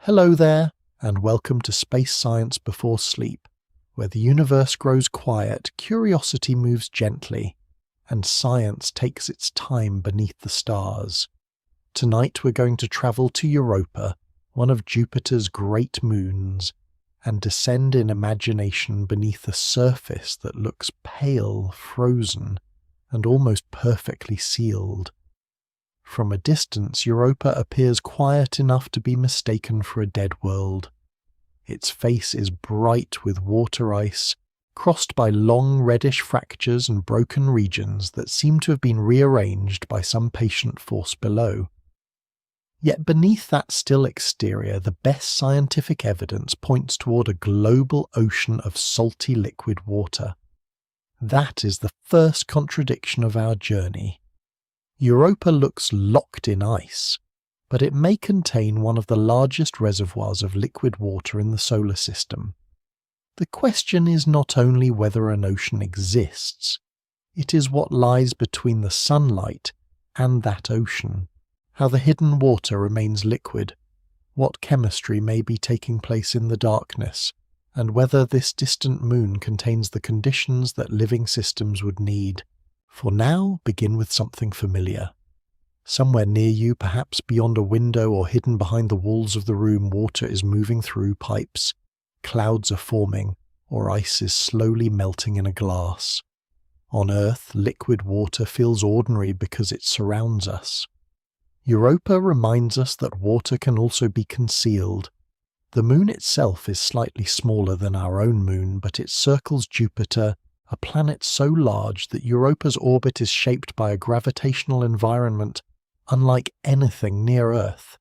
Hello there, and welcome to Space Science Before Sleep, where the universe grows quiet, curiosity moves gently, and science takes its time beneath the stars. Tonight we're going to travel to Europa, one of Jupiter's great moons, and descend in imagination beneath a surface that looks pale, frozen, and almost perfectly sealed. From a distance, Europa appears quiet enough to be mistaken for a dead world. Its face is bright with water ice, crossed by long reddish fractures and broken regions that seem to have been rearranged by some patient force below. Yet beneath that still exterior, the best scientific evidence points toward a global ocean of salty liquid water. That is the first contradiction of our journey. Europa looks locked in ice, but it may contain one of the largest reservoirs of liquid water in the solar system. The question is not only whether an ocean exists, it is what lies between the sunlight and that ocean, how the hidden water remains liquid, what chemistry may be taking place in the darkness, and whether this distant moon contains the conditions that living systems would need. For now, begin with something familiar. Somewhere near you, perhaps beyond a window or hidden behind the walls of the room, water is moving through pipes, clouds are forming, or ice is slowly melting in a glass. On Earth, liquid water feels ordinary because it surrounds us. Europa reminds us that water can also be concealed. The moon itself is slightly smaller than our own moon, but it circles Jupiter, a planet so large that Europa's orbit is shaped by a gravitational environment unlike anything near Earth.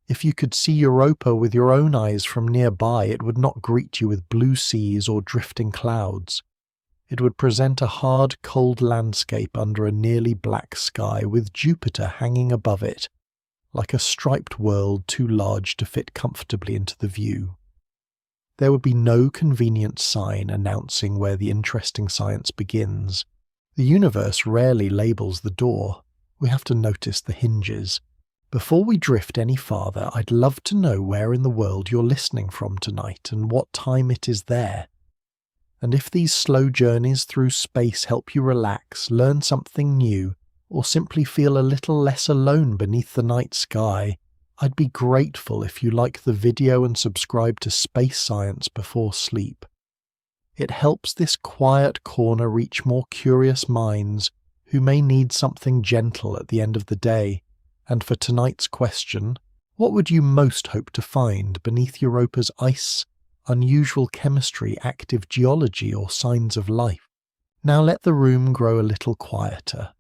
If you could see Europa with your own eyes from nearby, it would not greet you with blue seas or drifting clouds. It would present a hard, cold landscape under a nearly black sky, with Jupiter hanging above it, like a striped world too large to fit comfortably into the view. There would be no convenient sign announcing where the interesting science begins. The universe rarely labels the door. We have to notice the hinges. Before we drift any farther, I'd love to know where in the world you're listening from tonight and what time it is there. And if these slow journeys through space help you relax, learn something new, or simply feel a little less alone beneath the night sky, I'd be grateful if you like the video and subscribe to Space Science Before Sleep. It helps this quiet corner reach more curious minds who may need something gentle at the end of the day. And for tonight's question, what would you most hope to find beneath Europa's ice, unusual chemistry, active geology, or signs of life? Now let the room grow a little quieter.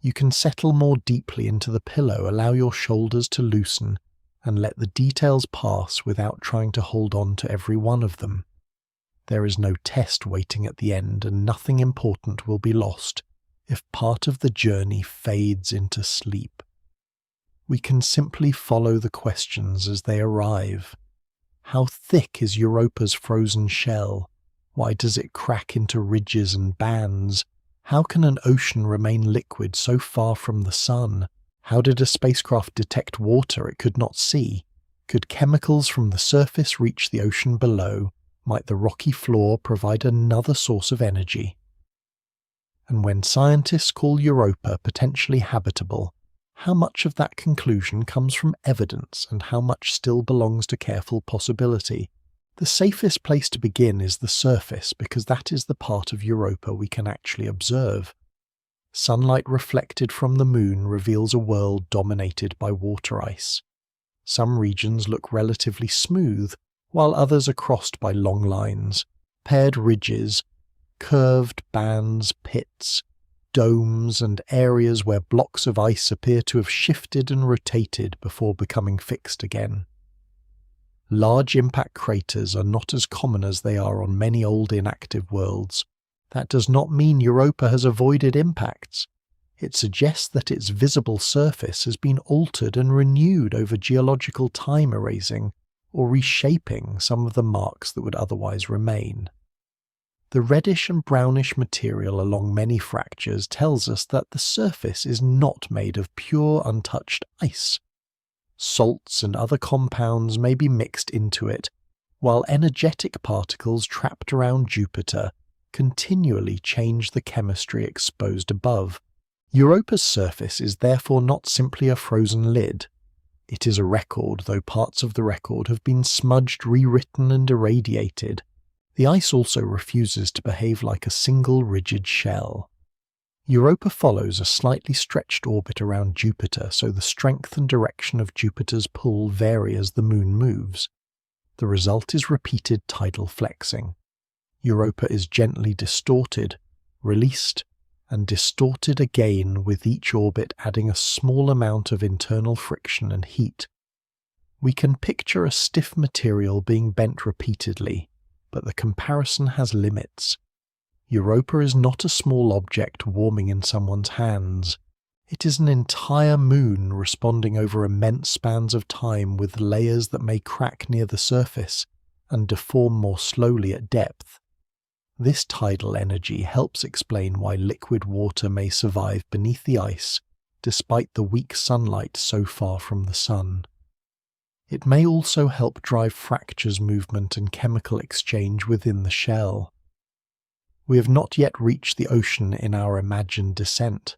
You can settle more deeply into the pillow, allow your shoulders to loosen, and let the details pass without trying to hold on to every one of them. There is no test waiting at the end, and nothing important will be lost if part of the journey fades into sleep. We can simply follow the questions as they arrive. How thick is Europa's frozen shell? Why does it crack into ridges and bands? How can an ocean remain liquid so far from the sun? How did a spacecraft detect water it could not see? Could chemicals from the surface reach the ocean below? Might the rocky floor provide another source of energy? And when scientists call Europa potentially habitable, how much of that conclusion comes from evidence and how much still belongs to careful possibility? The safest place to begin is the surface, because that is the part of Europa we can actually observe. Sunlight reflected from the moon reveals a world dominated by water ice. Some regions look relatively smooth, while others are crossed by long lines, paired ridges, curved bands, pits, domes, and areas where blocks of ice appear to have shifted and rotated before becoming fixed again. Large impact craters are not as common as they are on many old inactive worlds. That does not mean Europa has avoided impacts. It suggests that its visible surface has been altered and renewed over geological time, erasing or reshaping some of the marks that would otherwise remain. The reddish and brownish material along many fractures tells us that the surface is not made of pure, untouched ice. Salts and other compounds may be mixed into it, while energetic particles trapped around Jupiter continually change the chemistry exposed above. Europa's surface is therefore not simply a frozen lid. It is a record, though parts of the record have been smudged, rewritten, and irradiated. The ice also refuses to behave like a single rigid shell. Europa follows a slightly stretched orbit around Jupiter, so the strength and direction of Jupiter's pull vary as the Moon moves. The result is repeated tidal flexing. Europa is gently distorted, released, and distorted again, with each orbit adding a small amount of internal friction and heat. We can picture a stiff material being bent repeatedly, but the comparison has limits. Europa is not a small object warming in someone's hands. It is an entire moon responding over immense spans of time, with layers that may crack near the surface and deform more slowly at depth. This tidal energy helps explain why liquid water may survive beneath the ice despite the weak sunlight so far from the sun. It may also help drive fractures movement and chemical exchange within the shell. We have not yet reached the ocean in our imagined descent.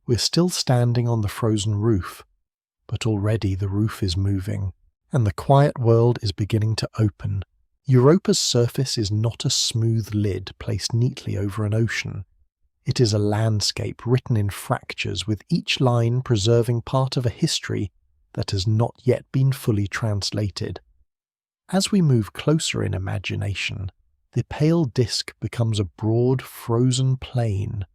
We're still standing on the frozen roof, but already the roof is moving, and the quiet world is beginning to open. Europa's surface is not a smooth lid placed neatly over an ocean. It is a landscape written in fractures, with each line preserving part of a history that has not yet been fully translated. As we move closer in imagination, the pale disk becomes a broad, frozen plain,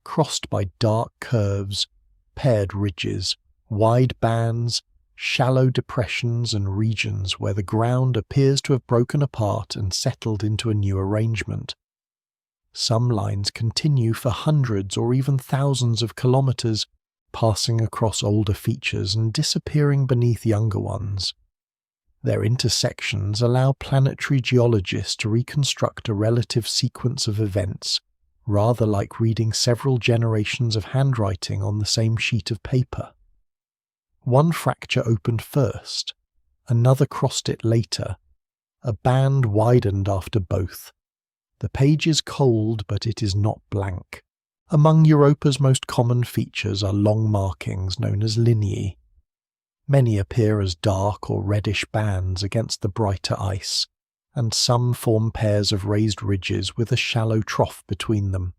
crossed by dark curves, paired ridges, wide bands, shallow depressions, and regions where the ground appears to have broken apart and settled into a new arrangement. Some lines continue for hundreds or even thousands of kilometers, passing across older features and disappearing beneath younger ones. Their intersections allow planetary geologists to reconstruct a relative sequence of events, rather like reading several generations of handwriting on the same sheet of paper. One fracture opened first, another crossed it later. A band widened after both. The page is cold, but it is not blank. Among Europa's most common features are long markings known as lineae. Many appear as dark or reddish bands against the brighter ice, and some form pairs of raised ridges with a shallow trough between them.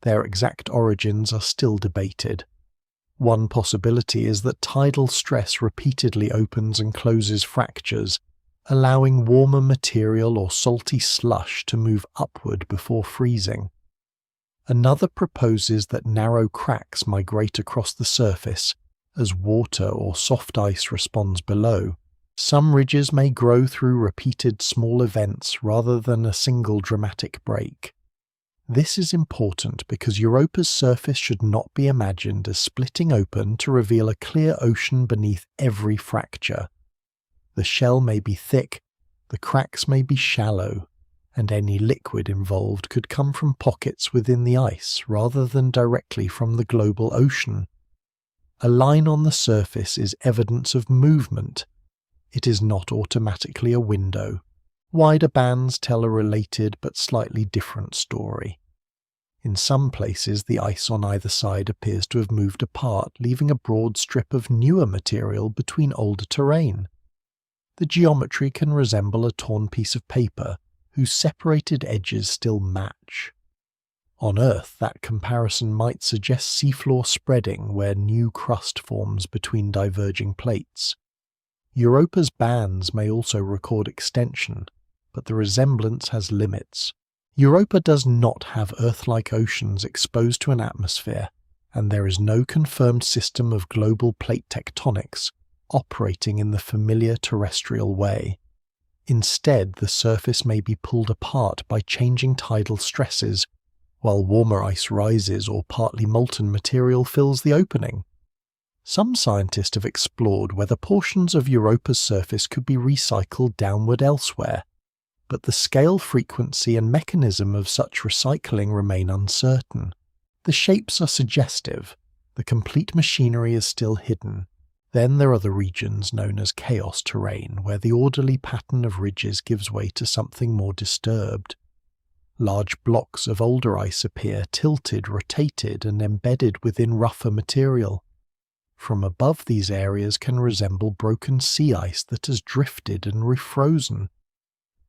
Their exact origins are still debated. One possibility is that tidal stress repeatedly opens and closes fractures, allowing warmer material or salty slush to move upward before freezing. Another proposes that narrow cracks migrate across the surface as water or soft ice responds below. Some ridges may grow through repeated small events rather than a single dramatic break. This is important because Europa's surface should not be imagined as splitting open to reveal a clear ocean beneath every fracture. The shell may be thick, the cracks may be shallow, and any liquid involved could come from pockets within the ice rather than directly from the global ocean. A line on the surface is evidence of movement. It is not automatically a window. Wider bands tell a related but slightly different story. In some places, the ice on either side appears to have moved apart, leaving a broad strip of newer material between older terrain. The geometry can resemble a torn piece of paper, whose separated edges still match. On Earth, that comparison might suggest seafloor spreading where new crust forms between diverging plates. Europa's bands may also record extension, but the resemblance has limits. Europa does not have Earth-like oceans exposed to an atmosphere, and there is no confirmed system of global plate tectonics operating in the familiar terrestrial way. Instead, the surface may be pulled apart by changing tidal stresses, while warmer ice rises or partly molten material fills the opening. Some scientists have explored whether portions of Europa's surface could be recycled downward elsewhere, but the scale, frequency, and mechanism of such recycling remain uncertain. The shapes are suggestive, the complete machinery is still hidden, Then there are the regions known as chaos terrain, where the orderly pattern of ridges gives way to something more disturbed. Large blocks of older ice appear tilted, rotated, and embedded within rougher material. From above, these areas can resemble broken sea ice that has drifted and refrozen.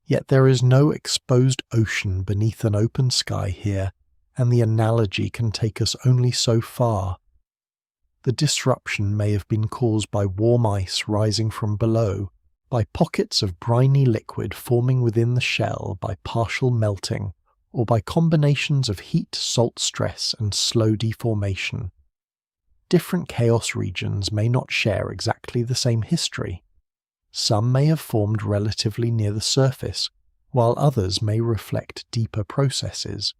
Yet there is no exposed ocean beneath an open sky here, and the analogy can take us only so far. The disruption may have been caused by warm ice rising from below, by pockets of briny liquid forming within the shell by partial melting, or by combinations of heat, salt stress, and slow deformation. Different chaos regions may not share exactly the same history. Some may have formed relatively near the surface, while others may reflect deeper processes.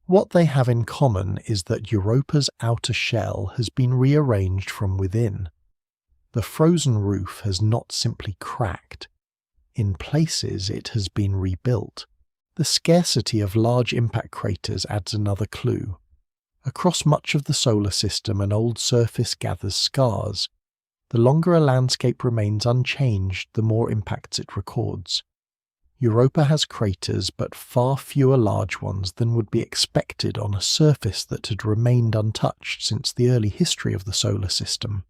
What they have in common is that Europa's outer shell has been rearranged from within. The frozen roof has not simply cracked. In places it has been rebuilt. The scarcity of large impact craters adds another clue. Across much of the solar system, an old surface gathers scars. The longer a landscape remains unchanged, the more impacts it records. Europa has craters, but far fewer large ones than would be expected on a surface that had remained untouched since the early history of the solar system.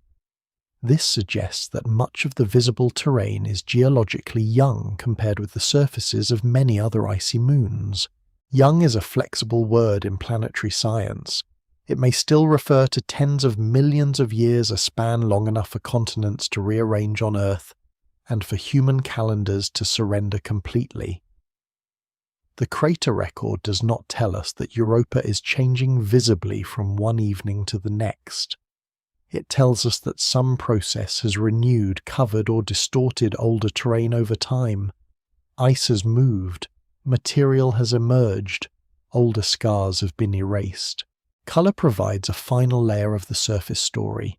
This suggests that much of the visible terrain is geologically young compared with the surfaces of many other icy moons. Young is a flexible word in planetary science. It may still refer to tens of millions of years, a span long enough for continents to rearrange on Earth, and for human calendars to surrender completely. The crater record does not tell us that Europa is changing visibly from one evening to the next. It tells us that some process has renewed, covered, or distorted older terrain over time. Ice has moved, material has emerged, older scars have been erased. Colour provides a final layer of the surface story.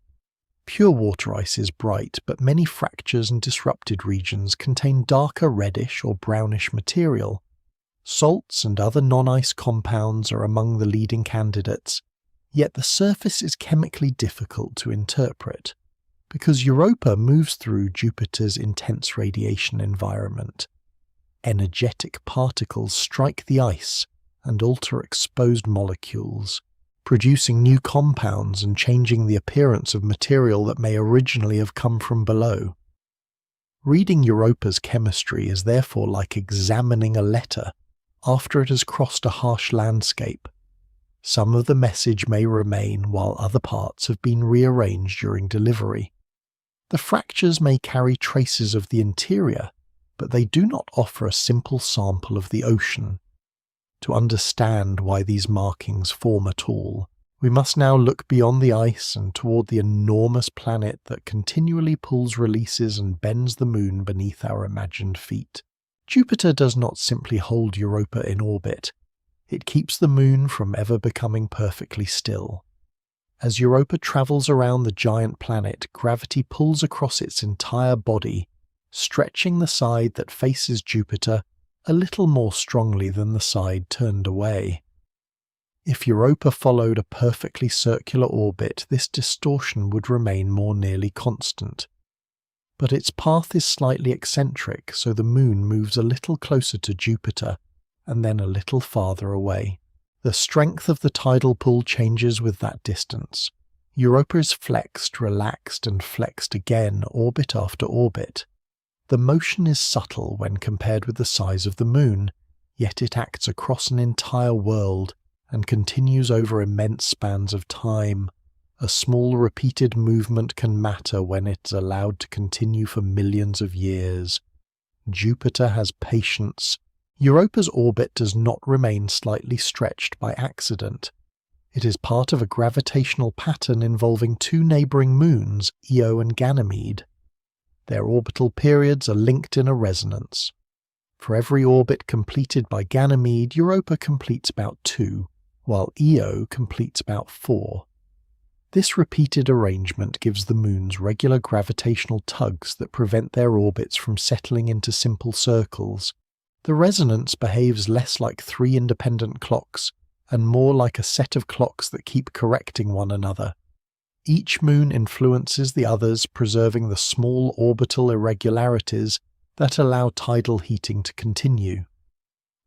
Pure water ice is bright, but many fractures and disrupted regions contain darker reddish or brownish material. Salts and other non-ice compounds are among the leading candidates, yet the surface is chemically difficult to interpret, because Europa moves through Jupiter's intense radiation environment. Energetic particles strike the ice and alter exposed molecules, producing new compounds and changing the appearance of material that may originally have come from below. Reading Europa's chemistry is therefore like examining a letter after it has crossed a harsh landscape. Some of the message may remain while other parts have been rearranged during delivery. The fractures may carry traces of the interior, but they do not offer a simple sample of the ocean. To understand why these markings form at all, we must now look beyond the ice and toward the enormous planet that continually pulls releases and bends the moon beneath our imagined feet. Jupiter does not simply hold Europa in orbit. It keeps the moon from ever becoming perfectly still. As Europa travels around the giant planet, gravity pulls across its entire body, stretching the side that faces Jupiter a little more strongly than the side turned away. If Europa followed a perfectly circular orbit, this distortion would remain more nearly constant. But its path is slightly eccentric, so the moon moves a little closer to Jupiter and then a little farther away. The strength of the tidal pull changes with that distance. Europa is flexed, relaxed, and flexed again, orbit after orbit. The motion is subtle when compared with the size of the moon, yet it acts across an entire world and continues over immense spans of time. A small repeated movement can matter when it's allowed to continue for millions of years. Jupiter has patience. Europa's orbit does not remain slightly stretched by accident. It is part of a gravitational pattern involving two neighbouring moons, Io and Ganymede. Their orbital periods are linked in a resonance. For every orbit completed by Ganymede, Europa completes about 2, while Io completes about 4. This repeated arrangement gives the moons regular gravitational tugs that prevent their orbits from settling into simple circles. The resonance behaves less like 3 independent clocks and more like a set of clocks that keep correcting one another. Each moon influences the others, preserving the small orbital irregularities that allow tidal heating to continue.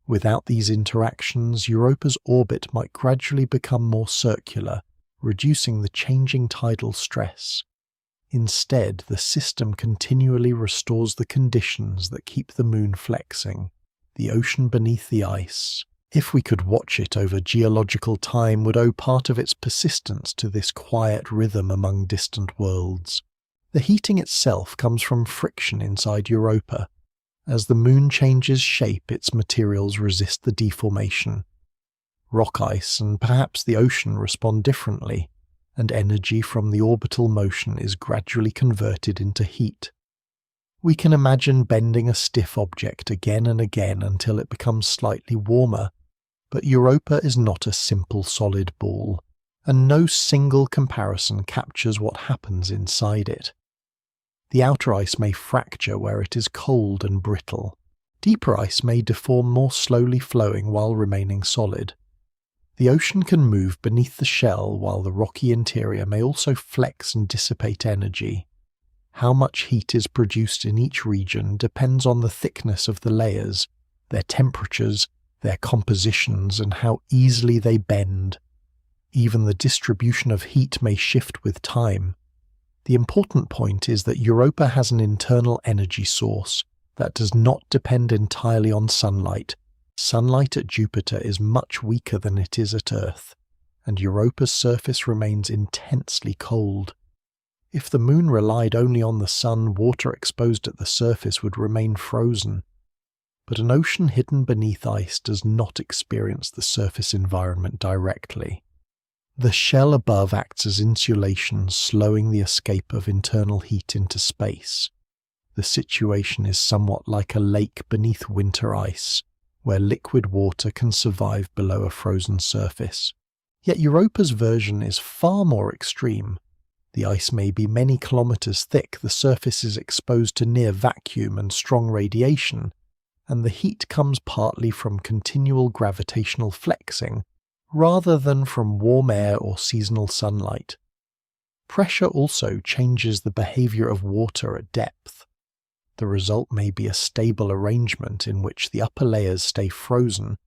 Without these interactions, Europa's orbit might gradually become more circular, reducing the changing tidal stress. Instead, the system continually restores the conditions that keep the moon flexing, the ocean beneath the ice, if we could watch it over geological time, would owe part of its persistence to this quiet rhythm among distant worlds. The heating itself comes from friction inside Europa. As the moon changes shape, its materials resist the deformation. Rock ice and perhaps the ocean respond differently, and energy from the orbital motion is gradually converted into heat. We can imagine bending a stiff object again and again until it becomes slightly warmer, but Europa is not a simple solid ball, and no single comparison captures what happens inside it. The outer ice may fracture where it is cold and brittle. Deeper ice may deform more slowly flowing while remaining solid. The ocean can move beneath the shell while the rocky interior may also flex and dissipate energy. How much heat is produced in each region depends on the thickness of the layers, their temperatures, their compositions, and how easily they bend. Even the distribution of heat may shift with time. The important point is that Europa has an internal energy source that does not depend entirely on sunlight. Sunlight at Jupiter is much weaker than it is at Earth, and Europa's surface remains intensely cold. If the moon relied only on the sun, water exposed at the surface would remain frozen. But an ocean hidden beneath ice does not experience the surface environment directly. The shell above acts as insulation, slowing the escape of internal heat into space. The situation is somewhat like a lake beneath winter ice, where liquid water can survive below a frozen surface. Yet Europa's version is far more extreme. The ice may be many kilometers thick, the surface is exposed to near vacuum and strong radiation, and the heat comes partly from continual gravitational flexing, rather than from warm air or seasonal sunlight. Pressure also changes the behavior of water at depth. The result may be a stable arrangement in which the upper layers stay frozen,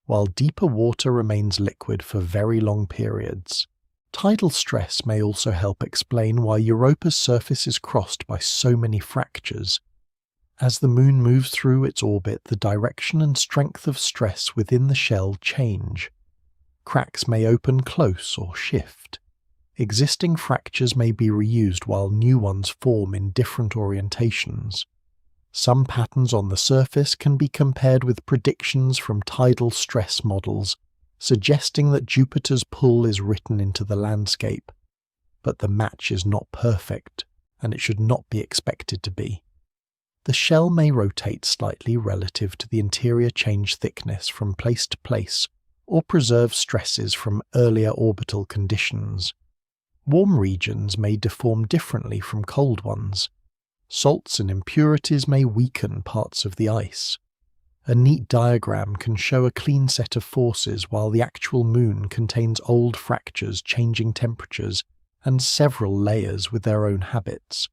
while deeper water remains liquid for very long periods. Tidal stress may also help explain why Europa's surface is crossed by so many fractures. As the moon moves through its orbit, the direction and strength of stress within the shell change. Cracks may open close or shift. Existing fractures may be reused while new ones form in different orientations. Some patterns on the surface can be compared with predictions from tidal stress models, suggesting that Jupiter's pull is written into the landscape. But the match is not perfect, and it should not be expected to be. The shell may rotate slightly relative to the interior change thickness from place to place, or preserve stresses from earlier orbital conditions. Warm regions may deform differently from cold ones. Salts and impurities may weaken parts of the ice. A neat diagram can show a clean set of forces, while the actual moon contains old fractures, changing temperatures, and several layers with their own habits.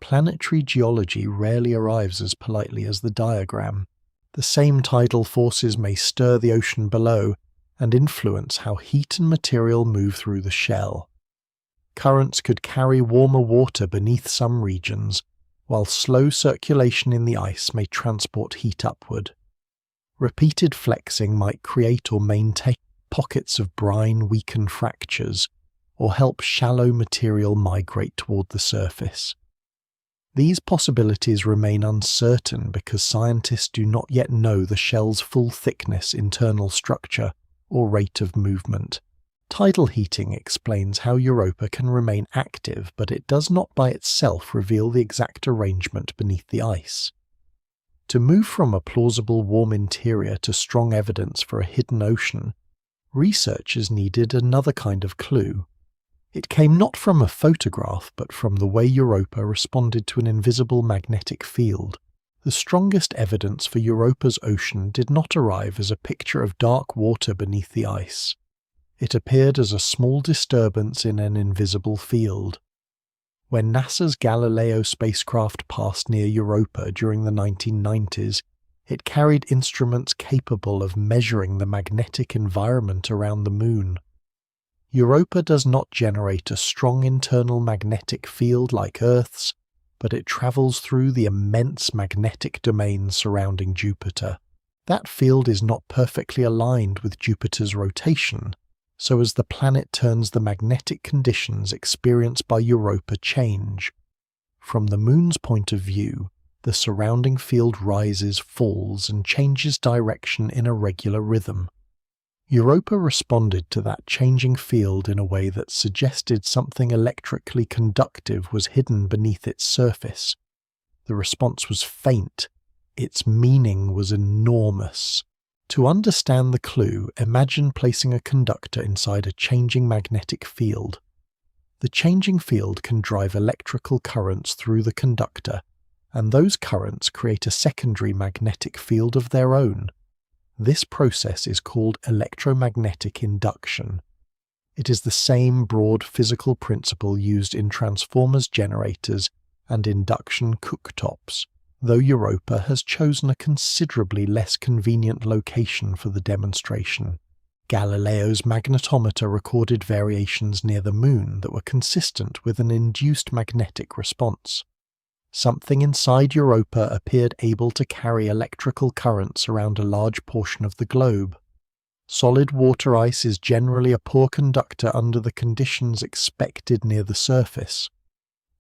Planetary geology rarely arrives as politely as the diagram. The same tidal forces may stir the ocean below and influence how heat and material move through the shell. Currents could carry warmer water beneath some regions, while slow circulation in the ice may transport heat upward. Repeated flexing might create or maintain pockets of brine, weaken fractures, or help shallow material migrate toward the surface. These possibilities remain uncertain because scientists do not yet know the shell's full thickness, internal structure, or rate of movement. Tidal heating explains how Europa can remain active, but it does not by itself reveal the exact arrangement beneath the ice. To move from a plausible warm interior to strong evidence for a hidden ocean, researchers needed another kind of clue. It came not from a photograph, but from the way Europa responded to an invisible magnetic field. The strongest evidence for Europa's ocean did not arrive as a picture of dark water beneath the ice. It appeared as a small disturbance in an invisible field. When NASA's Galileo spacecraft passed near Europa during the 1990s, it carried instruments capable of measuring the magnetic environment around the Moon. Europa does not generate a strong internal magnetic field like Earth's, but it travels through the immense magnetic domain surrounding Jupiter. That field is not perfectly aligned with Jupiter's rotation, so as the planet turns, the magnetic conditions experienced by Europa change. From the Moon's point of view, the surrounding field rises, falls, and changes direction in a regular rhythm. Europa responded to that changing field in a way that suggested something electrically conductive was hidden beneath its surface. The response was faint. Its meaning was enormous. To understand the clue, imagine placing a conductor inside a changing magnetic field. The changing field can drive electrical currents through the conductor, and those currents create a secondary magnetic field of their own. This process is called electromagnetic induction. It is the same broad physical principle used in transformers, generators, and induction cooktops, though Europa has chosen a considerably less convenient location for the demonstration. Galileo's magnetometer recorded variations near the Moon that were consistent with an induced magnetic response. Something inside Europa appeared able to carry electrical currents around a large portion of the globe. Solid water ice is generally a poor conductor under the conditions expected near the surface.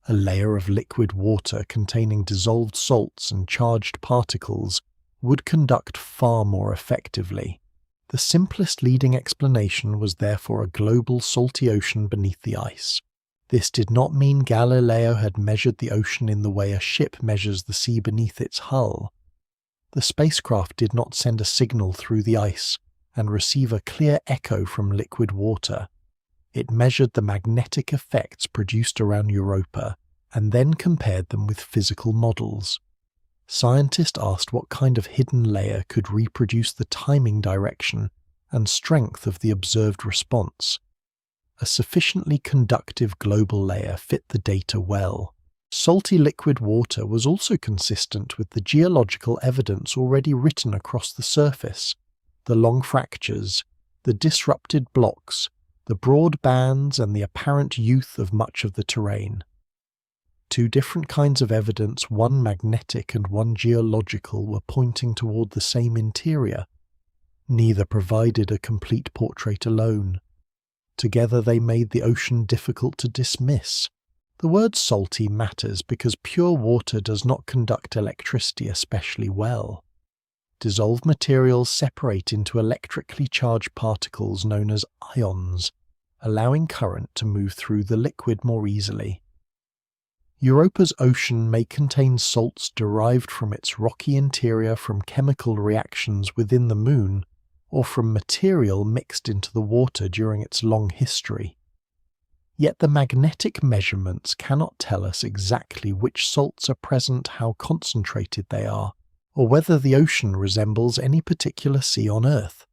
A layer of liquid water containing dissolved salts and charged particles would conduct far more effectively. The simplest leading explanation was therefore a global salty ocean beneath the ice. This did not mean Galileo had measured the ocean in the way a ship measures the sea beneath its hull. The spacecraft did not send a signal through the ice and receive a clear echo from liquid water. It measured the magnetic effects produced around Europa and then compared them with physical models. Scientists asked what kind of hidden layer could reproduce the timing, direction, and strength of the observed response. A sufficiently conductive global layer fit the data well. Salty liquid water was also consistent with the geological evidence already written across the surface: the long fractures, the disrupted blocks, the broad bands, and the apparent youth of much of the terrain. Two different kinds of evidence, one magnetic and one geological, were pointing toward the same interior. Neither provided a complete portrait alone. Together they made the ocean difficult to dismiss. The word salty matters because pure water does not conduct electricity especially well. Dissolved materials separate into electrically charged particles known as ions, allowing current to move through the liquid more easily. Europa's ocean may contain salts derived from its rocky interior from chemical reactions within the Moon, or from material mixed into the water during its long history. Yet the magnetic measurements cannot tell us exactly which salts are present, how concentrated they are, or whether the ocean resembles any particular sea on Earth.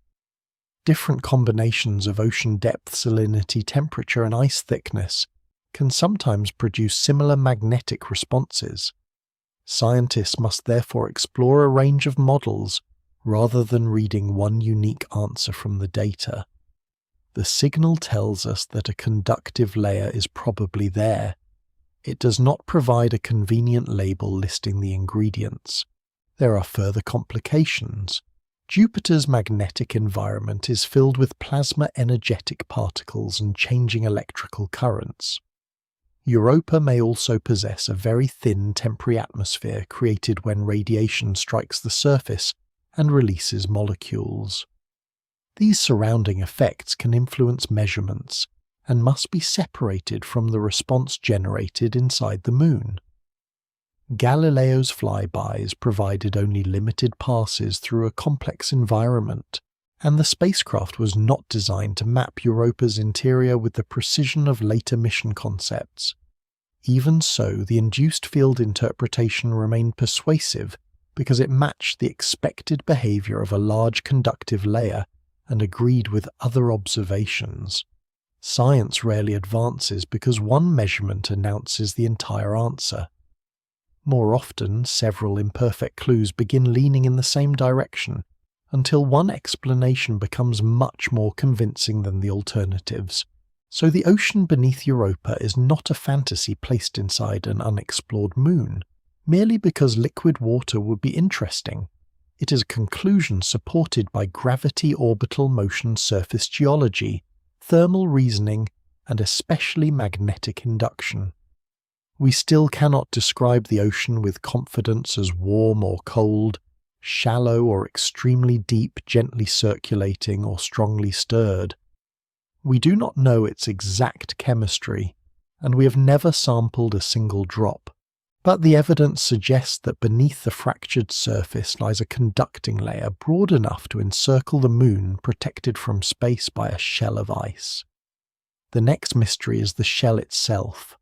Different combinations of ocean depth, salinity, temperature, and ice thickness can sometimes produce similar magnetic responses. Scientists must therefore explore a range of models rather than reading one unique answer from the data. The signal tells us that a conductive layer is probably there. It does not provide a convenient label listing the ingredients. There are further complications. Jupiter's magnetic environment is filled with plasma-energetic particles and changing electrical currents. Europa may also possess a very thin temporary atmosphere created when radiation strikes the surface and releases molecules. These surrounding effects can influence measurements and must be separated from the response generated inside the Moon. Galileo's flybys provided only limited passes through a complex environment, and the spacecraft was not designed to map Europa's interior with the precision of later mission concepts. Even so, the induced field interpretation remained persuasive because it matched the expected behavior of a large conductive layer and agreed with other observations. Science rarely advances because one measurement announces the entire answer. More often, several imperfect clues begin leaning in the same direction, until one explanation becomes much more convincing than the alternatives. So the ocean beneath Europa is not a fantasy placed inside an unexplored moon, merely because liquid water would be interesting. It is a conclusion supported by gravity orbital motion surface geology, thermal reasoning, and especially magnetic induction. We still cannot describe the ocean with confidence as warm or cold, shallow or extremely deep, gently circulating or strongly stirred. We do not know its exact chemistry, and we have never sampled a single drop, but the evidence suggests that beneath the fractured surface lies a conducting layer broad enough to encircle the moon, protected from space by a shell of ice. The next mystery is the shell itself.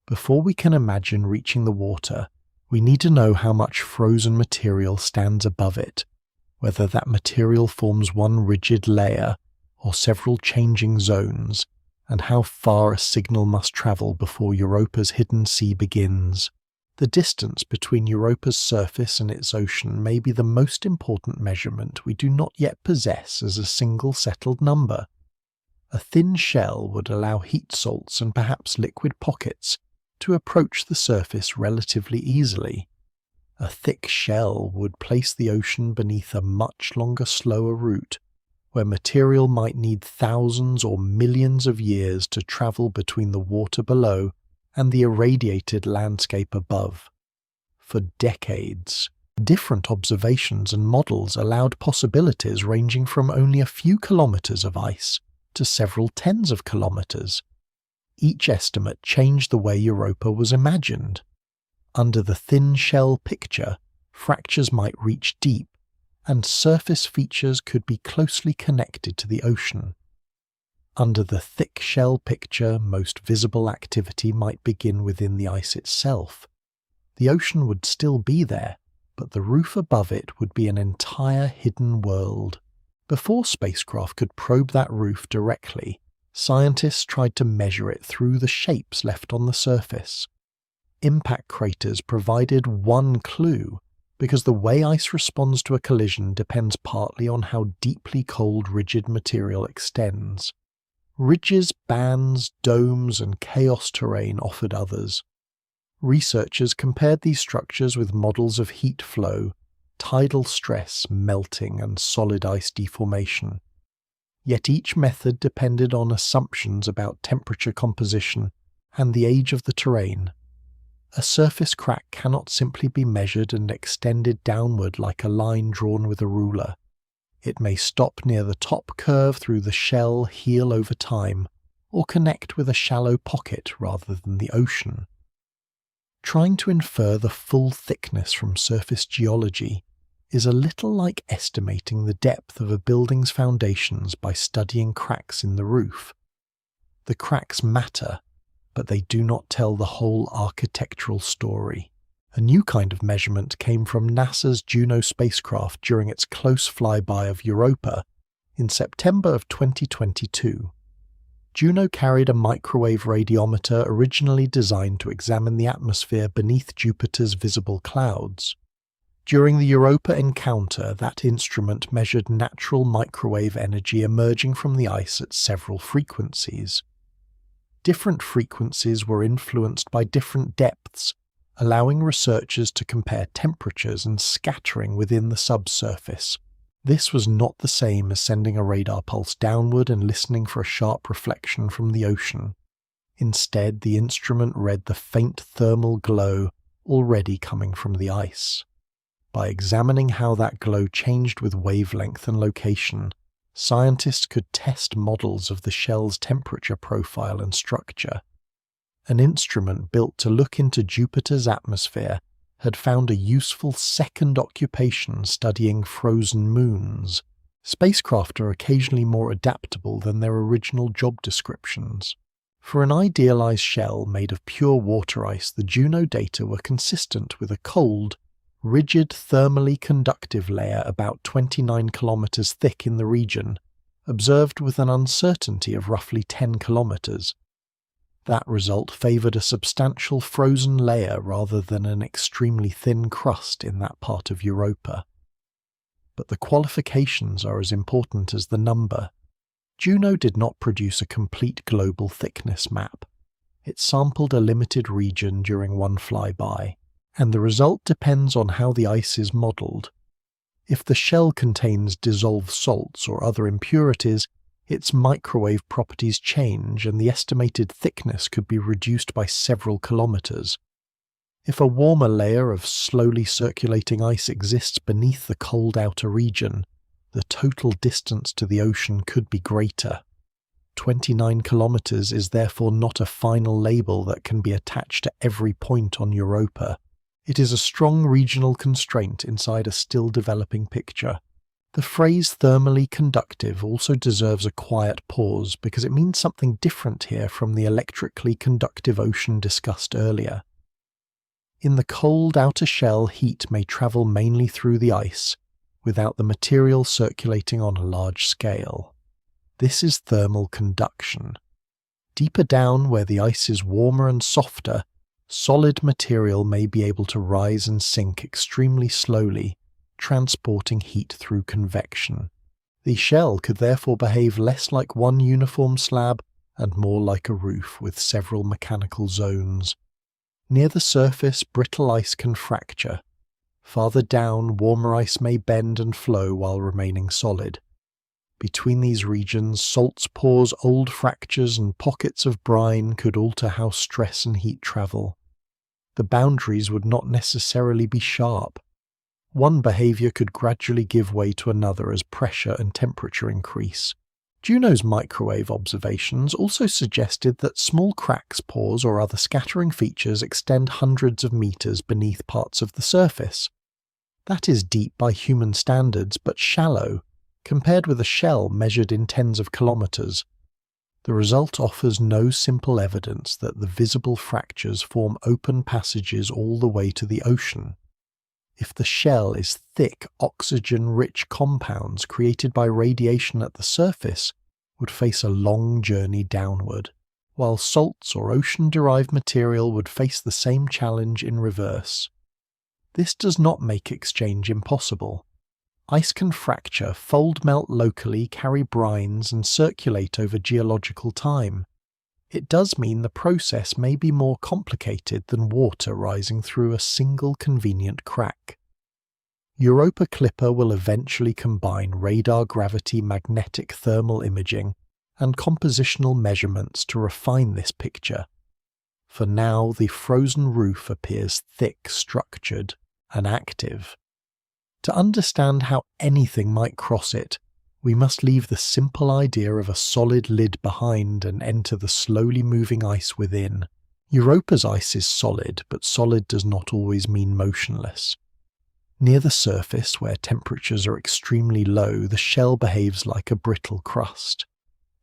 Before we can imagine reaching the water, we need to know how much frozen material stands above it, whether that material forms one rigid layer or several changing zones, and how far a signal must travel before Europa's hidden sea begins. The distance between Europa's surface and its ocean may be the most important measurement we do not yet possess as a single settled number. A thin shell would allow heat salts and perhaps liquid pockets to approach the surface relatively easily. A thick shell would place the ocean beneath a much longer, slower route, where material might need thousands or millions of years to travel between the water below and the irradiated landscape above. For decades, different observations and models allowed possibilities ranging from only a few kilometers of ice to several tens of kilometers. Each estimate changed the way Europa was imagined. Under the thin shell picture, fractures might reach deep, and surface features could be closely connected to the ocean. Under the thick shell picture, most visible activity might begin within the ice itself. The ocean would still be there, but the roof above it would be an entire hidden world. Before spacecraft could probe that roof directly, scientists tried to measure it through the shapes left on the surface. Impact craters provided one clue, because the way ice responds to a collision depends partly on how deeply cold rigid material extends. Ridges, bands, domes, and chaos terrain offered others. Researchers compared these structures with models of heat flow, tidal stress, melting, and solid ice deformation. Yet each method depended on assumptions about temperature composition and the age of the terrain. A surface crack cannot simply be measured and extended downward like a line drawn with a ruler. It may stop near the top curve through the shell, heal over time, or connect with a shallow pocket rather than the ocean. Trying to infer the full thickness from surface geology is a little like estimating the depth of a building's foundations by studying cracks in the roof. The cracks matter, but they do not tell the whole architectural story. A new kind of measurement came from NASA's Juno spacecraft during its close flyby of Europa in September of 2022. Juno carried a microwave radiometer originally designed to examine the atmosphere beneath Jupiter's visible clouds. During the Europa encounter, that instrument measured natural microwave energy emerging from the ice at several frequencies. Different frequencies were influenced by different depths, allowing researchers to compare temperatures and scattering within the subsurface. This was not the same as sending a radar pulse downward and listening for a sharp reflection from the ocean. Instead, the instrument read the faint thermal glow already coming from the ice. By examining how that glow changed with wavelength and location, scientists could test models of the shell's temperature profile and structure. An instrument built to look into Jupiter's atmosphere had found a useful second occupation studying frozen moons. Spacecraft are occasionally more adaptable than their original job descriptions. For an idealized shell made of pure water ice, the Juno data were consistent with a cold, rigid, thermally conductive layer about 29 kilometers thick in the region, observed with an uncertainty of roughly 10 kilometers. That result favored a substantial frozen layer rather than an extremely thin crust in that part of Europa. But the qualifications are as important as the number. Juno did not produce a complete global thickness map. It sampled a limited region during one flyby, and the result depends on how the ice is modelled. If the shell contains dissolved salts or other impurities, its microwave properties change and the estimated thickness could be reduced by several kilometers. If a warmer layer of slowly circulating ice exists beneath the cold outer region, the total distance to the ocean could be greater. 29 kilometers is therefore not a final label that can be attached to every point on Europa. It is a strong regional constraint inside a still developing picture. The phrase thermally conductive also deserves a quiet pause because it means something different here from the electrically conductive ocean discussed earlier. In the cold outer shell, heat may travel mainly through the ice, without the material circulating on a large scale. This is thermal conduction. Deeper down, where the ice is warmer and softer, solid material may be able to rise and sink extremely slowly, transporting heat through convection. The shell could therefore behave less like one uniform slab and more like a roof with several mechanical zones. Near the surface, brittle ice can fracture. Farther down, warmer ice may bend and flow while remaining solid. Between these regions, salts pores, old fractures, and pockets of brine could alter how stress and heat travel. The boundaries would not necessarily be sharp. One behavior could gradually give way to another as pressure and temperature increase. Juno's microwave observations also suggested that small cracks, pores, or other scattering features extend hundreds of meters beneath parts of the surface. That is deep by human standards, but shallow, compared with a shell measured in tens of kilometers. The result offers no simple evidence that the visible fractures form open passages all the way to the ocean. If the shell is thick, oxygen-rich compounds created by radiation at the surface would face a long journey downward, while salts or ocean-derived material would face the same challenge in reverse. This does not make exchange impossible. Ice can fracture, fold-melt locally, carry brines, and circulate over geological time. It does mean the process may be more complicated than water rising through a single convenient crack. Europa Clipper will eventually combine radar gravity magnetic thermal imaging and compositional measurements to refine this picture. For now, the frozen roof appears thick, structured, and active. To understand how anything might cross it, we must leave the simple idea of a solid lid behind and enter the slowly moving ice within. Europa's ice is solid, but solid does not always mean motionless. Near the surface, where temperatures are extremely low, the shell behaves like a brittle crust.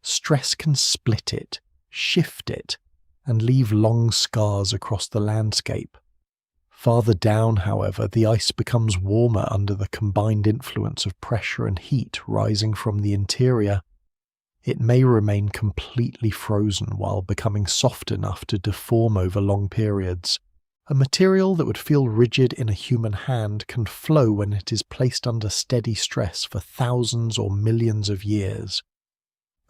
Stress can split it, shift it, and leave long scars across the landscape. Farther down, however, the ice becomes warmer under the combined influence of pressure and heat rising from the interior. It may remain completely frozen while becoming soft enough to deform over long periods. A material that would feel rigid in a human hand can flow when it is placed under steady stress for thousands or millions of years.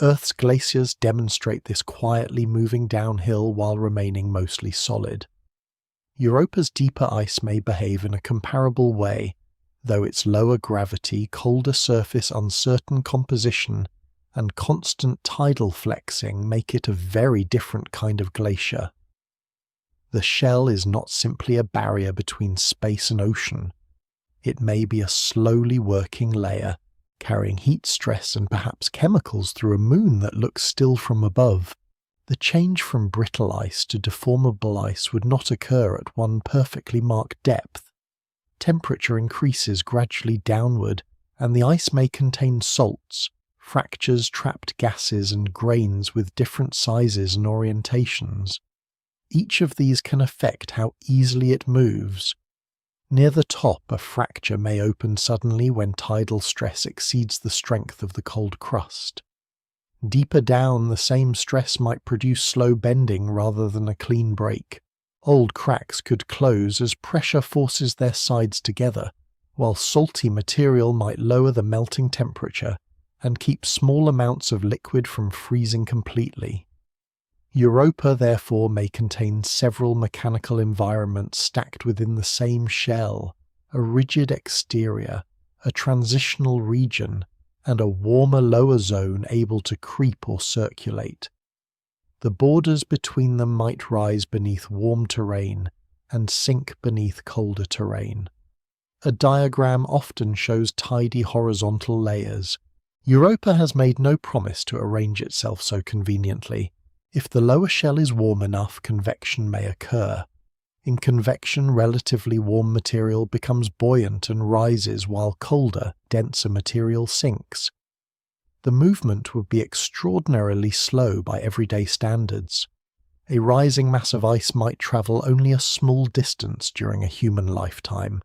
Earth's glaciers demonstrate this quietly moving downhill while remaining mostly solid. Europa's deeper ice may behave in a comparable way, though its lower gravity, colder surface, uncertain composition, and constant tidal flexing make it a very different kind of glacier. The shell is not simply a barrier between space and ocean. It may be a slowly working layer, carrying heat stress and perhaps chemicals through a moon that looks still from above. The change from brittle ice to deformable ice would not occur at one perfectly marked depth. Temperature increases gradually downward, and the ice may contain salts, fractures, trapped gases, and grains with different sizes and orientations. Each of these can affect how easily it moves. Near the top, a fracture may open suddenly when tidal stress exceeds the strength of the cold crust. Deeper down, the same stress might produce slow bending rather than a clean break. Old cracks could close as pressure forces their sides together, while salty material might lower the melting temperature and keep small amounts of liquid from freezing completely. Europa, therefore, may contain several mechanical environments stacked within the same shell: a rigid exterior, a transitional region, and a warmer lower zone able to creep or circulate. The borders between them might rise beneath warm terrain and sink beneath colder terrain. A diagram often shows tidy horizontal layers. Europa has made no promise to arrange itself so conveniently. If the lower shell is warm enough, convection may occur. In convection, relatively warm material becomes buoyant and rises, while colder, denser material sinks. The movement would be extraordinarily slow by everyday standards. A rising mass of ice might travel only a small distance during a human lifetime,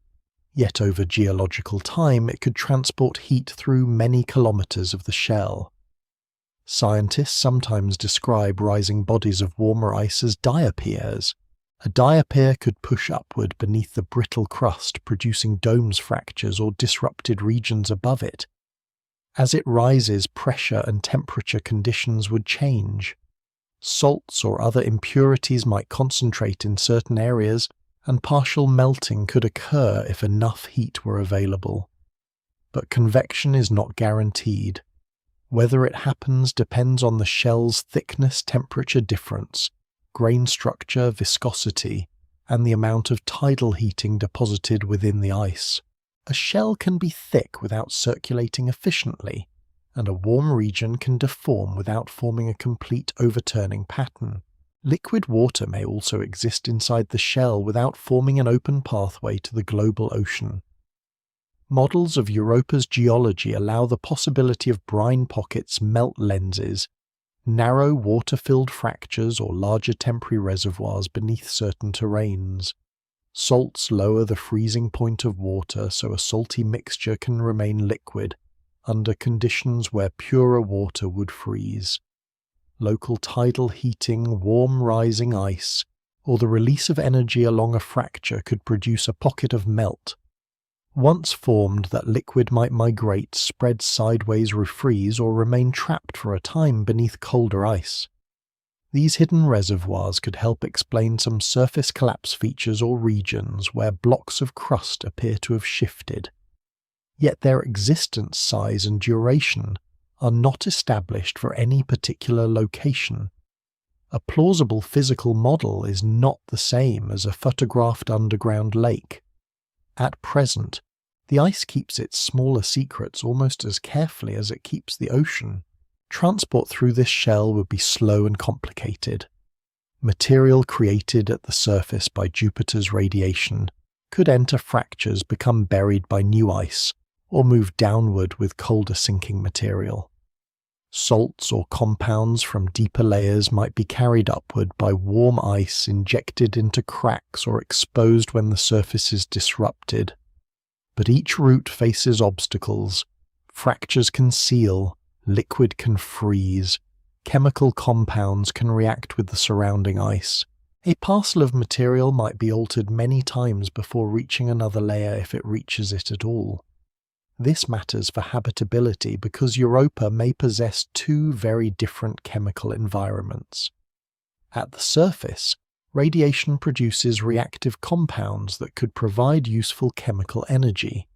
yet over geological time it could transport heat through many kilometers of the shell. Scientists sometimes describe rising bodies of warmer ice as diapirs. A diapir could push upward beneath the brittle crust, producing domes fractures or disrupted regions above it. As it rises, pressure and temperature conditions would change. Salts or other impurities might concentrate in certain areas, and partial melting could occur if enough heat were available. But convection is not guaranteed. Whether it happens depends on the shell's thickness, temperature difference, grain structure, viscosity, and the amount of tidal heating deposited within the ice. A shell can be thick without circulating efficiently, and a warm region can deform without forming a complete overturning pattern. Liquid water may also exist inside the shell without forming an open pathway to the global ocean. Models of Europa's geology allow the possibility of brine pockets, melt lenses, narrow water-filled fractures, or larger temporary reservoirs beneath certain terrains. Salts lower the freezing point of water so a salty mixture can remain liquid under conditions where purer water would freeze. Local tidal heating, warm rising ice, or the release of energy along a fracture could produce a pocket of melt. Once formed, that liquid might migrate, spread sideways, refreeze, or remain trapped for a time beneath colder ice. These hidden reservoirs could help explain some surface collapse features or regions where blocks of crust appear to have shifted. Yet their existence, size, and duration are not established for any particular location. A plausible physical model is not the same as a photographed underground lake. At present, the ice keeps its smaller secrets almost as carefully as it keeps the ocean. Transport through this shell would be slow and complicated. Material created at the surface by Jupiter's radiation could enter fractures, become buried by new ice, or move downward with colder sinking material. Salts or compounds from deeper layers might be carried upward by warm ice injected into cracks or exposed when the surface is disrupted. But each route faces obstacles. Fractures can seal, liquid can freeze, chemical compounds can react with the surrounding ice. A parcel of material might be altered many times before reaching another layer if it reaches it at all. This matters for habitability because Europa may possess two very different chemical environments. At the surface, radiation produces reactive compounds that could provide useful chemical energy.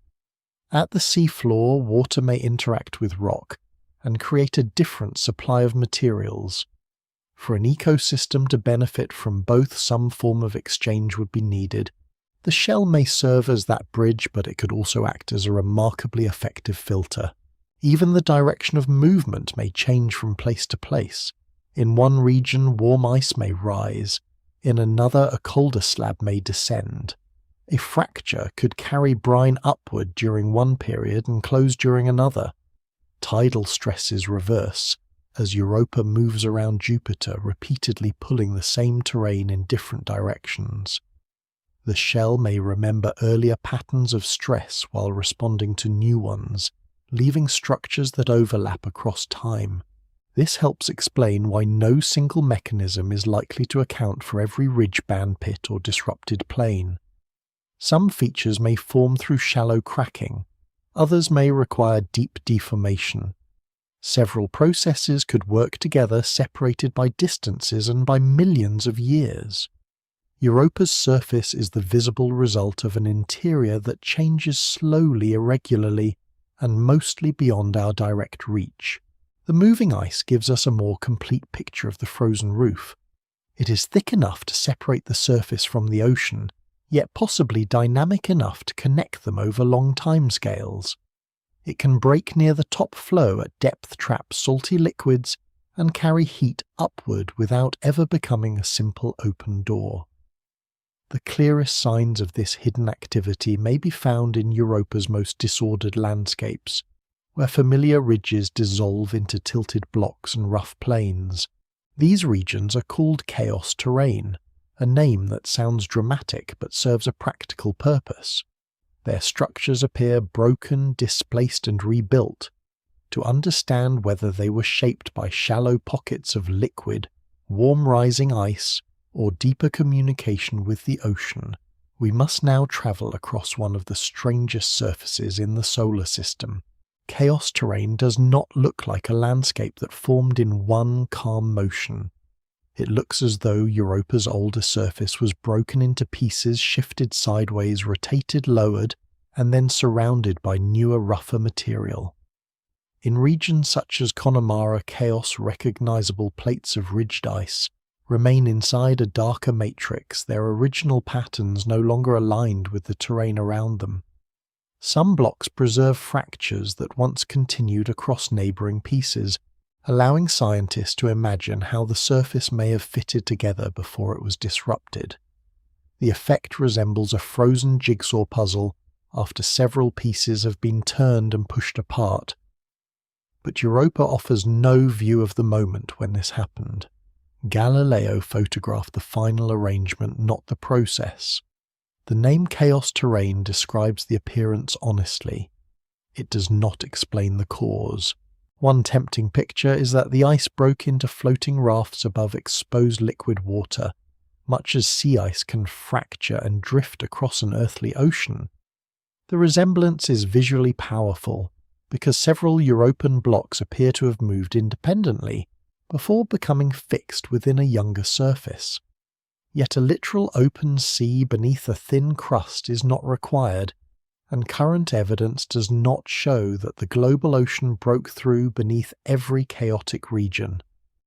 At the seafloor, water may interact with rock and create a different supply of materials. For an ecosystem to benefit from both, some form of exchange would be needed. The shell may serve as that bridge, but it could also act as a remarkably effective filter. Even the direction of movement may change from place to place. In one region, warm ice may rise. In another, a colder slab may descend. A fracture could carry brine upward during one period and close during another. Tidal stresses reverse, as Europa moves around Jupiter, repeatedly pulling the same terrain in different directions. The shell may remember earlier patterns of stress while responding to new ones, leaving structures that overlap across time. This helps explain why no single mechanism is likely to account for every ridge band pit or disrupted plane. Some features may form through shallow cracking, others may require deep deformation. Several processes could work together separated by distances and by millions of years. Europa's surface is the visible result of an interior that changes slowly, irregularly, and mostly beyond our direct reach. The moving ice gives us a more complete picture of the frozen roof. It is thick enough to separate the surface from the ocean, yet possibly dynamic enough to connect them over long timescales. It can break near the top flow at depth-trap salty liquids and carry heat upward without ever becoming a simple open door. The clearest signs of this hidden activity may be found in Europa's most disordered landscapes, where familiar ridges dissolve into tilted blocks and rough plains. These regions are called chaos terrain, a name that sounds dramatic but serves a practical purpose. Their structures appear broken, displaced, and rebuilt. To understand whether they were shaped by shallow pockets of liquid, warm rising ice, or deeper communication with the ocean, we must now travel across one of the strangest surfaces in the solar system. Chaos terrain does not look like a landscape that formed in one calm motion. It looks as though Europa's older surface was broken into pieces, shifted sideways, rotated, lowered, and then surrounded by newer, rougher material. In regions such as Connemara, chaos-recognizable plates of ridged ice remain inside a darker matrix, their original patterns no longer aligned with the terrain around them. Some blocks preserve fractures that once continued across neighboring pieces, allowing scientists to imagine how the surface may have fitted together before it was disrupted. The effect resembles a frozen jigsaw puzzle after several pieces have been turned and pushed apart. But Europa offers no view of the moment when this happened. Galileo photographed the final arrangement, not the process. The name chaos terrain describes the appearance honestly. It does not explain the cause. One tempting picture is that the ice broke into floating rafts above exposed liquid water, much as sea ice can fracture and drift across an earthly ocean. The resemblance is visually powerful, because several European blocks appear to have moved independently, before becoming fixed within a younger surface. Yet a literal open sea beneath a thin crust is not required, and current evidence does not show that the global ocean broke through beneath every chaotic region.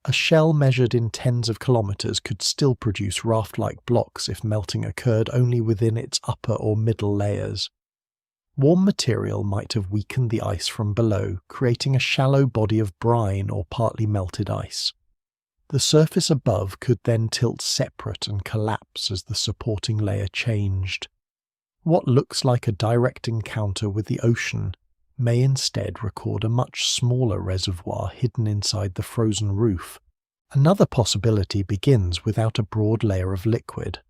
A shell measured in tens of kilometers could still produce raft-like blocks if melting occurred only within its upper or middle layers. Warm material might have weakened the ice from below, creating a shallow body of brine or partly melted ice. The surface above could then tilt separate and collapse as the supporting layer changed. What looks like a direct encounter with the ocean may instead record a much smaller reservoir hidden inside the frozen roof. Another possibility begins without a broad layer of liquid.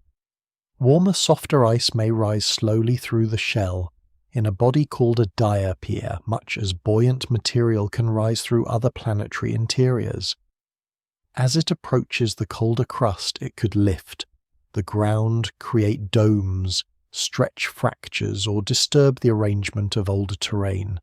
Warmer, softer ice may rise slowly through the shell, in a body called a diapir, much as buoyant material can rise through other planetary interiors. As it approaches the colder crust, it could lift the ground, create domes, stretch fractures, or disturb the arrangement of older terrain.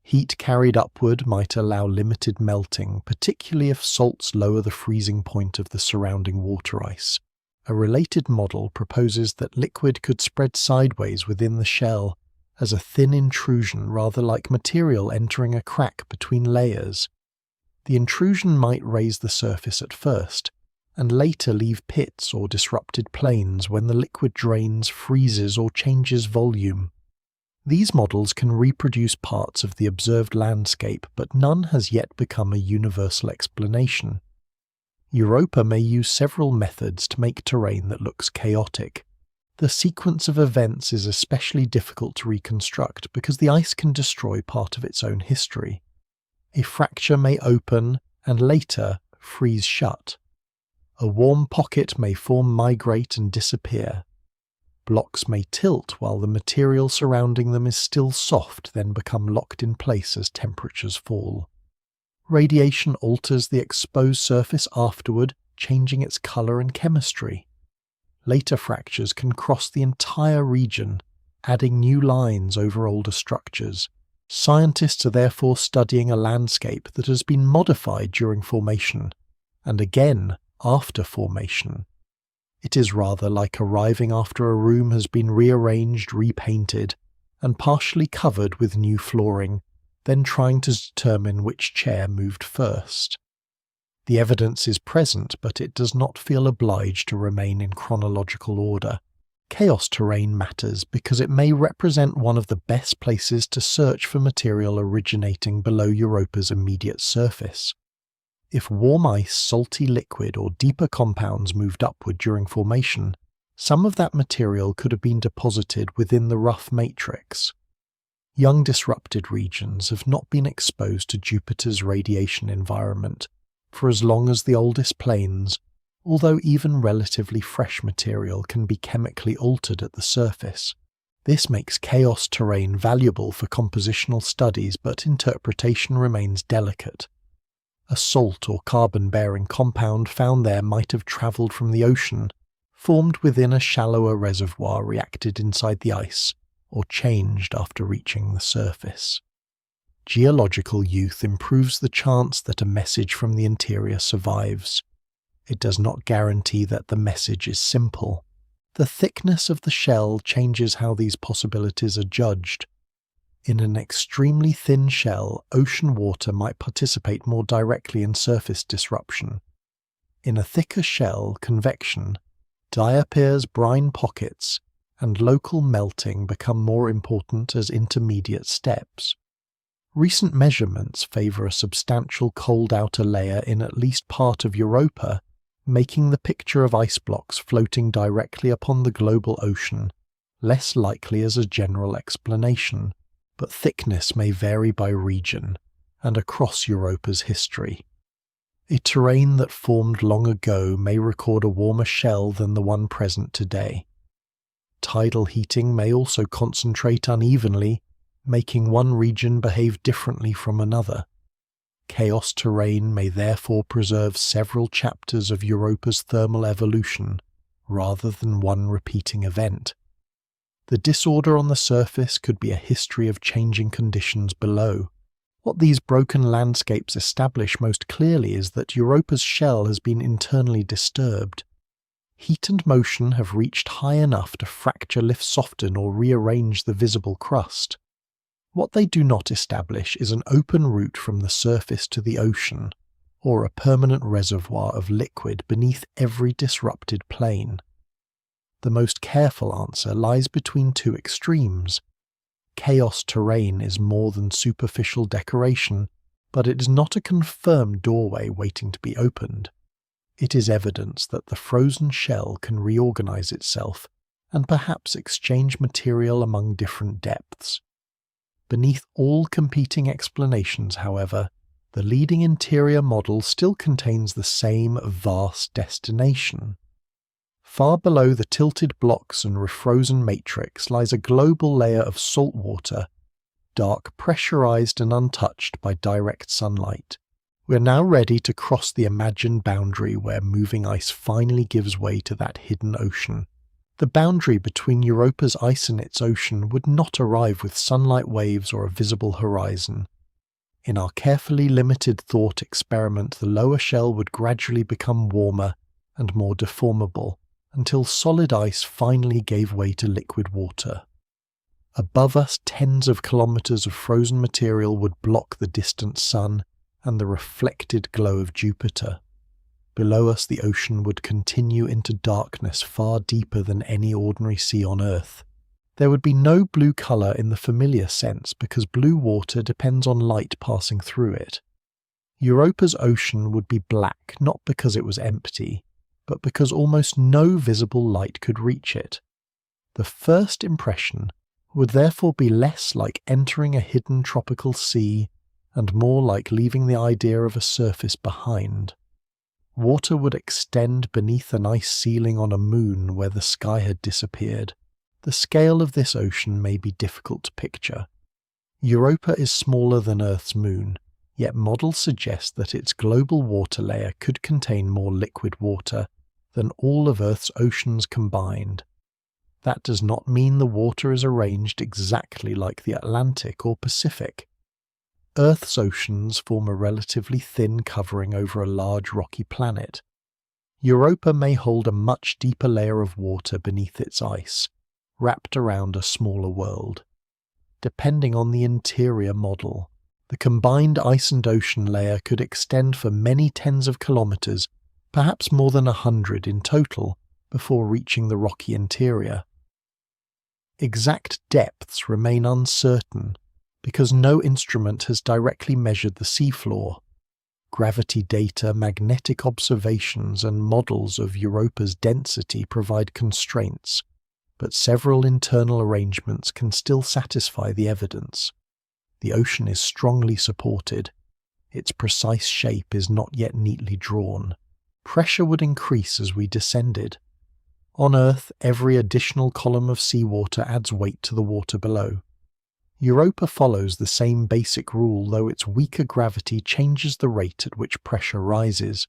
Heat carried upward might allow limited melting, particularly if salts lower the freezing point of the surrounding water ice. A related model proposes that liquid could spread sideways within the shell as a thin intrusion, rather like material entering a crack between layers. The intrusion might raise the surface at first, and later leave pits or disrupted planes when the liquid drains, freezes, or changes volume. These models can reproduce parts of the observed landscape, but none has yet become a universal explanation. Europa may use several methods to make terrain that looks chaotic. The sequence of events is especially difficult to reconstruct because the ice can destroy part of its own history. A fracture may open and later freeze shut. A warm pocket may form, migrate, and disappear. Blocks may tilt while the material surrounding them is still soft, then become locked in place as temperatures fall. Radiation alters the exposed surface afterward, changing its color and chemistry. Later fractures can cross the entire region, adding new lines over older structures. Scientists are therefore studying a landscape that has been modified during formation, and again after formation. It is rather like arriving after a room has been rearranged, repainted, and partially covered with new flooring, then trying to determine which chair moved first. The evidence is present, but it does not feel obliged to remain in chronological order. Chaos terrain matters because it may represent one of the best places to search for material originating below Europa's immediate surface. If warm ice, salty liquid, or deeper compounds moved upward during formation, some of that material could have been deposited within the rough matrix. Young disrupted regions have not been exposed to Jupiter's radiation environment for as long as the oldest plains, although even relatively fresh material can be chemically altered at the surface. This makes chaos terrain valuable for compositional studies, but interpretation remains delicate. A salt or carbon-bearing compound found there might have travelled from the ocean, formed within a shallower reservoir, reacted inside the ice, or changed after reaching the surface. Geological youth improves the chance that a message from the interior survives. It does not guarantee that the message is simple. The thickness of the shell changes how these possibilities are judged. In an extremely thin shell, ocean water might participate more directly in surface disruption. In a thicker shell, convection, diapirs, brine pockets, and local melting become more important as intermediate steps. Recent measurements favour a substantial cold outer layer in at least part of Europa, making the picture of ice blocks floating directly upon the global ocean less likely as a general explanation, but thickness may vary by region and across Europa's history. A terrain that formed long ago may record a warmer shell than the one present today. Tidal heating may also concentrate unevenly, making one region behave differently from another. Chaos terrain may therefore preserve several chapters of Europa's thermal evolution, rather than one repeating event. The disorder on the surface could be a history of changing conditions below. What these broken landscapes establish most clearly is that Europa's shell has been internally disturbed. Heat and motion have reached high enough to fracture, lift, soften, or rearrange the visible crust. What they do not establish is an open route from the surface to the ocean, or a permanent reservoir of liquid beneath every disrupted plane. The most careful answer lies between two extremes. Chaos terrain is more than superficial decoration, but it is not a confirmed doorway waiting to be opened. It is evidence that the frozen shell can reorganize itself and perhaps exchange material among different depths. Beneath all competing explanations, however, the leading interior model still contains the same vast destination. Far below the tilted blocks and refrozen matrix lies a global layer of salt water, dark, pressurized and untouched by direct sunlight. We are now ready to cross the imagined boundary where moving ice finally gives way to that hidden ocean. The boundary between Europa's ice and its ocean would not arrive with sunlight waves or a visible horizon. In our carefully limited thought experiment, the lower shell would gradually become warmer and more deformable, until solid ice finally gave way to liquid water. Above us, tens of kilometers of frozen material would block the distant sun and the reflected glow of Jupiter. Below us, the ocean would continue into darkness far deeper than any ordinary sea on Earth. There would be no blue colour in the familiar sense because blue water depends on light passing through it. Europa's ocean would be black not because it was empty, but because almost no visible light could reach it. The first impression would therefore be less like entering a hidden tropical sea and more like leaving the idea of a surface behind. Water would extend beneath an ice ceiling on a moon where the sky had disappeared. The scale of this ocean may be difficult to picture. Europa is smaller than Earth's moon, yet models suggest that its global water layer could contain more liquid water than all of Earth's oceans combined. That does not mean the water is arranged exactly like the Atlantic or Pacific. Earth's oceans form a relatively thin covering over a large rocky planet. Europa may hold a much deeper layer of water beneath its ice, wrapped around a smaller world. Depending on the interior model, the combined ice and ocean layer could extend for many tens of kilometers, perhaps more than 100 in total, before reaching the rocky interior. Exact depths remain uncertain because no instrument has directly measured the seafloor. Gravity data, magnetic observations, and models of Europa's density provide constraints, but several internal arrangements can still satisfy the evidence. The ocean is strongly supported. Its precise shape is not yet neatly drawn. Pressure would increase as we descended. On Earth, every additional column of seawater adds weight to the water below. Europa follows the same basic rule, though its weaker gravity changes the rate at which pressure rises.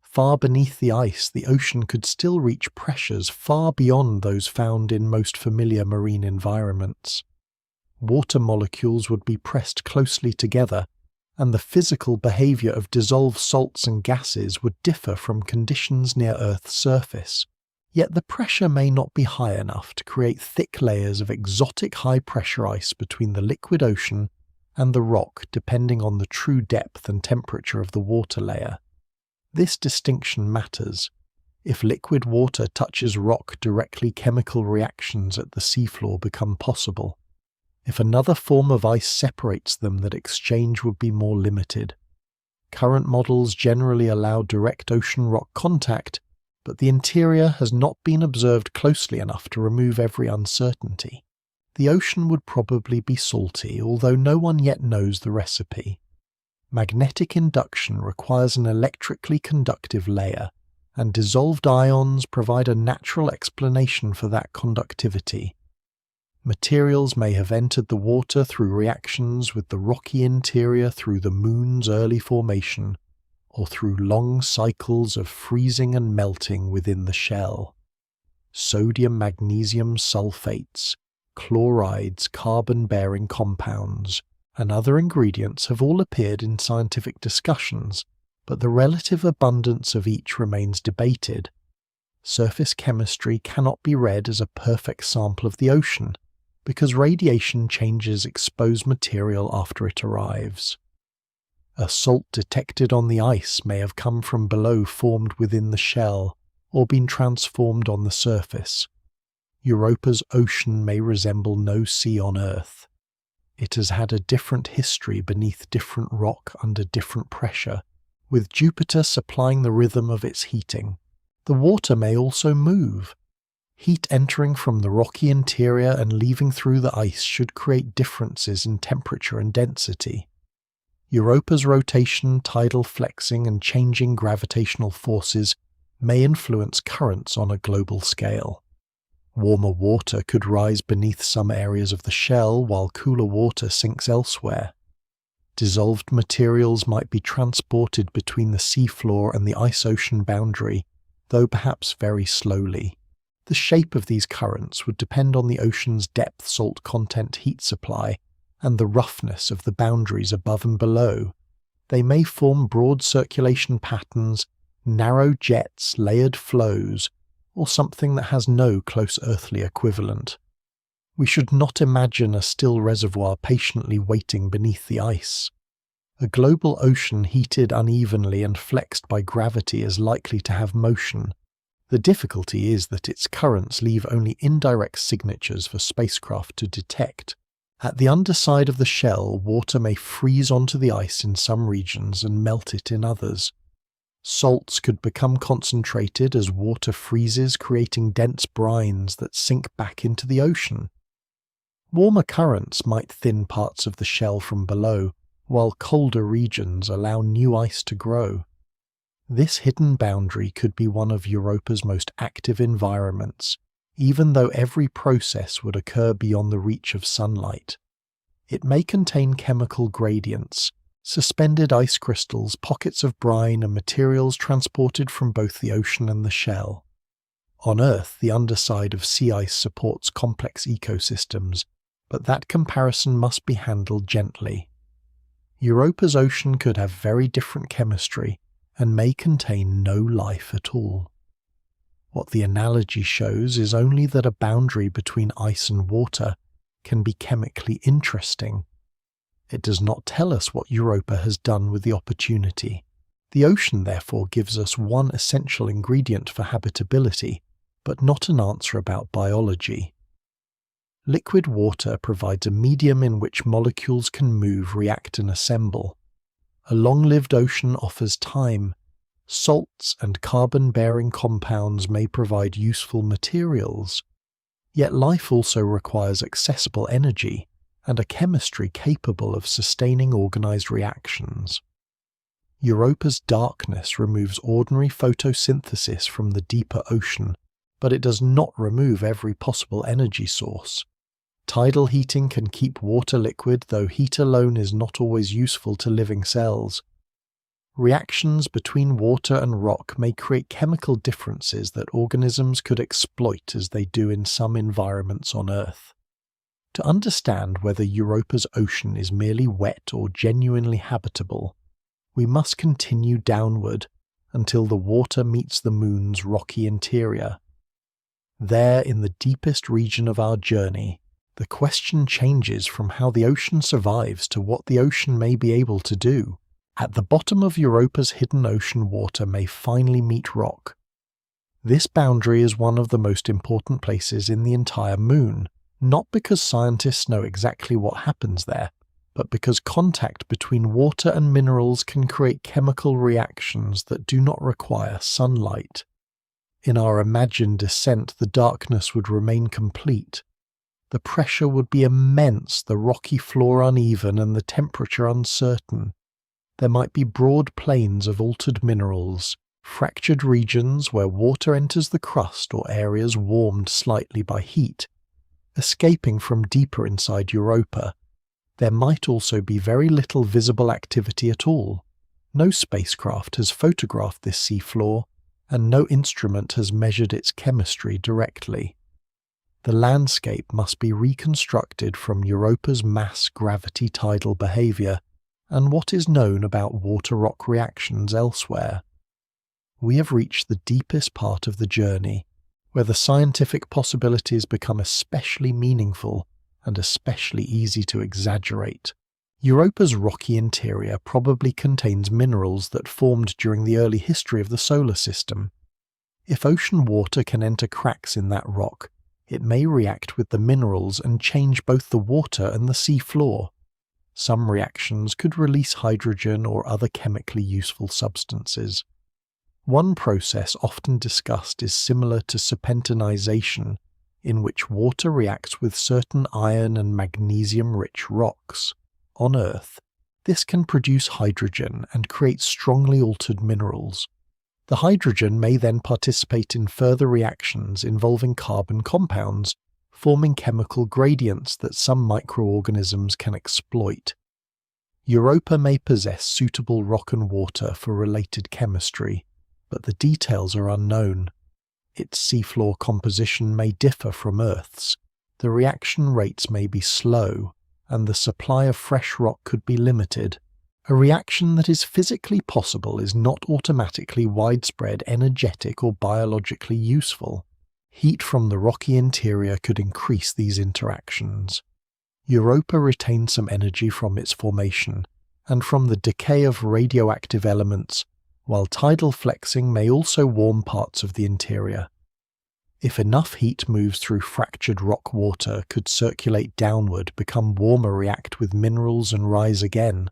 Far beneath the ice, the ocean could still reach pressures far beyond those found in most familiar marine environments. Water molecules would be pressed closely together, and the physical behavior of dissolved salts and gases would differ from conditions near Earth's surface. Yet the pressure may not be high enough to create thick layers of exotic high-pressure ice between the liquid ocean and the rock, depending on the true depth and temperature of the water layer. This distinction matters. If liquid water touches rock directly, chemical reactions at the seafloor become possible. If another form of ice separates them, that exchange would be more limited. Current models generally allow direct ocean-rock contact, but the interior has not been observed closely enough to remove every uncertainty. The ocean would probably be salty, although no one yet knows the recipe. Magnetic induction requires an electrically conductive layer, and dissolved ions provide a natural explanation for that conductivity. Materials may have entered the water through reactions with the rocky interior through the Moon's early formation, or through long cycles of freezing and melting within the shell. Sodium-magnesium sulfates, chlorides, carbon-bearing compounds, and other ingredients have all appeared in scientific discussions, but the relative abundance of each remains debated. Surface chemistry cannot be read as a perfect sample of the ocean, because radiation changes exposed material after it arrives. A salt detected on the ice may have come from below, formed within the shell, or been transformed on the surface. Europa's ocean may resemble no sea on Earth. It has had a different history beneath different rock under different pressure, with Jupiter supplying the rhythm of its heating. The water may also move. Heat entering from the rocky interior and leaving through the ice should create differences in temperature and density. Europa's rotation, tidal flexing, and changing gravitational forces may influence currents on a global scale. Warmer water could rise beneath some areas of the shell while cooler water sinks elsewhere. Dissolved materials might be transported between the seafloor and the ice-ocean boundary, though perhaps very slowly. The shape of these currents would depend on the ocean's depth, salt content, heat supply, and the roughness of the boundaries above and below. They may form broad circulation patterns, narrow jets, layered flows, or something that has no close earthly equivalent. We should not imagine a still reservoir patiently waiting beneath the ice. A global ocean heated unevenly and flexed by gravity is likely to have motion. The difficulty is that its currents leave only indirect signatures for spacecraft to detect. At the underside of the shell, water may freeze onto the ice in some regions and melt it in others. Salts could become concentrated as water freezes, creating dense brines that sink back into the ocean. Warmer currents might thin parts of the shell from below, while colder regions allow new ice to grow. This hidden boundary could be one of Europa's most active environments, even though every process would occur beyond the reach of sunlight. It may contain chemical gradients, suspended ice crystals, pockets of brine, and materials transported from both the ocean and the shell. On Earth, the underside of sea ice supports complex ecosystems, but that comparison must be handled gently. Europa's ocean could have very different chemistry and may contain no life at all. What the analogy shows is only that a boundary between ice and water can be chemically interesting. It does not tell us what Europa has done with the opportunity. The ocean, therefore, gives us one essential ingredient for habitability, but not an answer about biology. Liquid water provides a medium in which molecules can move, react, and assemble. A long-lived ocean offers time. Salts and carbon-bearing compounds may provide useful materials. Yet life also requires accessible energy and a chemistry capable of sustaining organized reactions. Europa's darkness removes ordinary photosynthesis from the deeper ocean, but it does not remove every possible energy source. Tidal heating can keep water liquid, though heat alone is not always useful to living cells. Reactions between water and rock may create chemical differences that organisms could exploit as they do in some environments on Earth. To understand whether Europa's ocean is merely wet or genuinely habitable, we must continue downward until the water meets the Moon's rocky interior. There, in the deepest region of our journey, the question changes from how the ocean survives to what the ocean may be able to do. At the bottom of Europa's hidden ocean, water may finally meet rock. This boundary is one of the most important places in the entire Moon, not because scientists know exactly what happens there, but because contact between water and minerals can create chemical reactions that do not require sunlight. In our imagined descent, the darkness would remain complete. The pressure would be immense, the rocky floor uneven, and the temperature uncertain. There might be broad plains of altered minerals, fractured regions where water enters the crust, or areas warmed slightly by heat. Escaping from deeper inside Europa, there might also be very little visible activity at all. No spacecraft has photographed this seafloor, and no instrument has measured its chemistry directly. The landscape must be reconstructed from Europa's mass gravity tidal behavior and what is known about water-rock reactions elsewhere. We have reached the deepest part of the journey, where the scientific possibilities become especially meaningful and especially easy to exaggerate. Europa's rocky interior probably contains minerals that formed during the early history of the solar system. If ocean water can enter cracks in that rock, it may react with the minerals and change both the water and the sea floor. Some reactions could release hydrogen or other chemically useful substances. One process often discussed is similar to serpentinization, in which water reacts with certain iron and magnesium-rich rocks. On Earth, this can produce hydrogen and create strongly altered minerals. The hydrogen may then participate in further reactions involving carbon compounds, forming chemical gradients that some microorganisms can exploit. Europa may possess suitable rock and water for related chemistry, but the details are unknown. Its seafloor composition may differ from Earth's, the reaction rates may be slow, and the supply of fresh rock could be limited. A reaction that is physically possible is not automatically widespread, energetic, or biologically useful. Heat from the rocky interior could increase these interactions. Europa retains some energy from its formation, and from the decay of radioactive elements, while tidal flexing may also warm parts of the interior. If enough heat moves through fractured rock, water could circulate downward, become warmer, react with minerals, and rise again.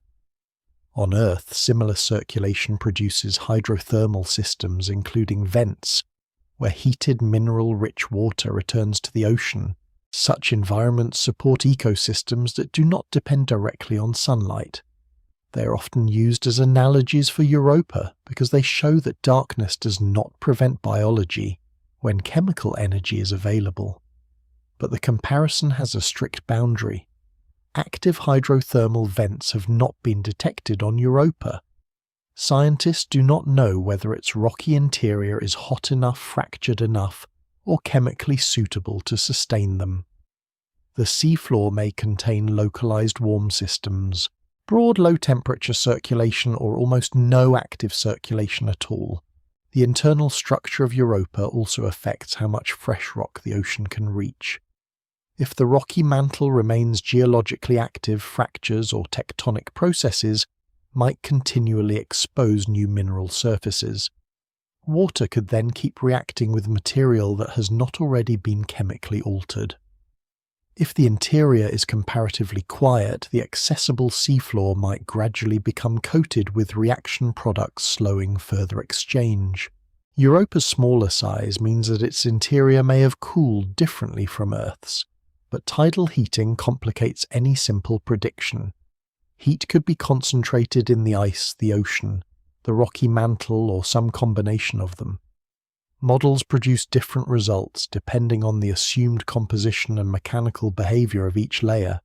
On Earth, similar circulation produces hydrothermal systems, including vents, where heated mineral-rich water returns to the ocean. Such environments support ecosystems that do not depend directly on sunlight. They are often used as analogies for Europa because they show that darkness does not prevent biology when chemical energy is available. But the comparison has a strict boundary. active hydrothermal vents have not been detected on Europa. Scientists do not know whether its rocky interior is hot enough, fractured enough, or chemically suitable to sustain them. The seafloor may contain localized warm systems, broad low-temperature circulation, or almost no active circulation at all. The internal structure of Europa also affects how much fresh rock the ocean can reach. If the rocky mantle remains geologically active, fractures or tectonic processes might continually expose new mineral surfaces. Water could then keep reacting with material that has not already been chemically altered. If the interior is comparatively quiet, the accessible seafloor might gradually become coated with reaction products, slowing further exchange. Europa's smaller size means that its interior may have cooled differently from Earth's, but tidal heating complicates any simple prediction. Heat could be concentrated in the ice, the ocean, the rocky mantle, or some combination of them. Models produce different results depending on the assumed composition and mechanical behavior of each layer.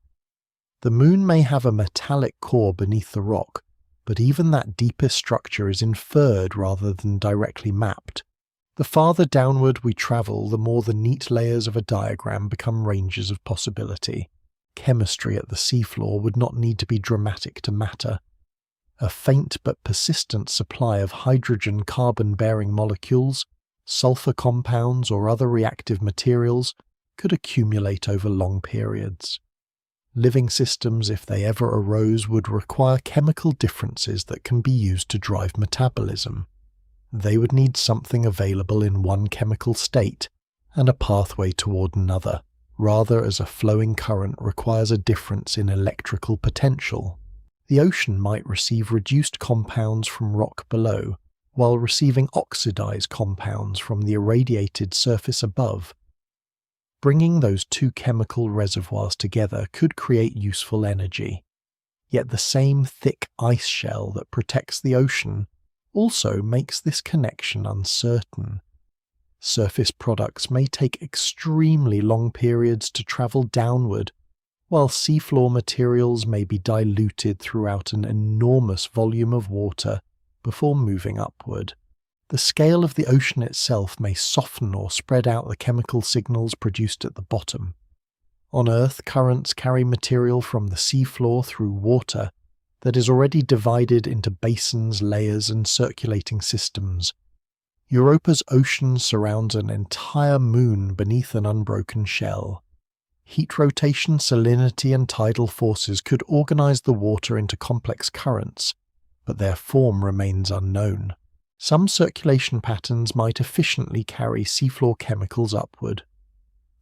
The Moon may have a metallic core beneath the rock, but even that deepest structure is inferred rather than directly mapped. The farther downward we travel, the more the neat layers of a diagram become ranges of possibility. Chemistry at the seafloor would not need to be dramatic to matter. A faint but persistent supply of hydrogen-carbon-bearing molecules, sulfur compounds, or other reactive materials could accumulate over long periods. Living systems, if they ever arose, would require chemical differences that can be used to drive metabolism. They would need something available in one chemical state and a pathway toward another, rather as a flowing current requires a difference in electrical potential. The ocean might receive reduced compounds from rock below, while receiving oxidized compounds from the irradiated surface above. Bringing those two chemical reservoirs together could create useful energy. Yet the same thick ice shell that protects the ocean also makes this connection uncertain. Surface products may take extremely long periods to travel downward, while seafloor materials may be diluted throughout an enormous volume of water before moving upward. The scale of the ocean itself may soften or spread out the chemical signals produced at the bottom. On Earth, currents carry material from the seafloor through water that is already divided into basins, layers, and circulating systems. Europa's ocean surrounds an entire moon beneath an unbroken shell. Heat rotation, salinity, and tidal forces could organize the water into complex currents, but their form remains unknown. Some circulation patterns might efficiently carry seafloor chemicals upward.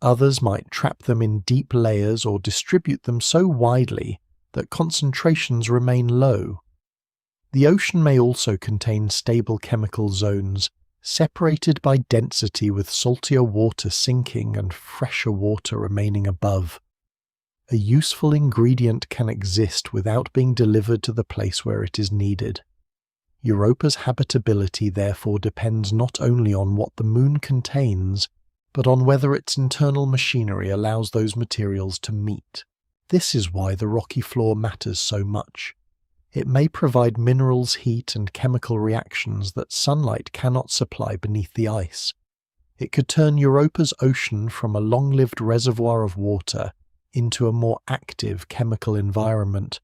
Others might trap them in deep layers or distribute them so widely that concentrations remain low. The ocean may also contain stable chemical zones, separated by density, with saltier water sinking and fresher water remaining above. A useful ingredient can exist without being delivered to the place where it is needed. Europa's habitability therefore depends not only on what the moon contains, but on whether its internal machinery allows those materials to meet. This is why the rocky floor matters so much. It may provide minerals, heat, and chemical reactions that sunlight cannot supply beneath the ice. It could turn Europa's ocean from a long-lived reservoir of water into a more active chemical environment.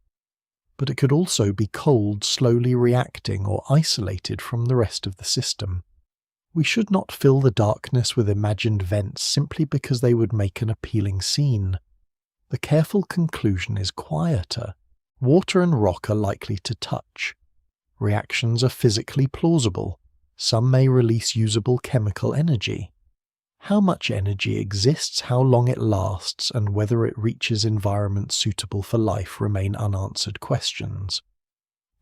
But it could also be cold, slowly reacting, or isolated from the rest of the system. We should not fill the darkness with imagined vents simply because they would make an appealing scene. The careful conclusion is quieter. Water and rock are likely to touch. Reactions are physically plausible. Some may release usable chemical energy. How much energy exists, how long it lasts, and whether it reaches environments suitable for life remain unanswered questions.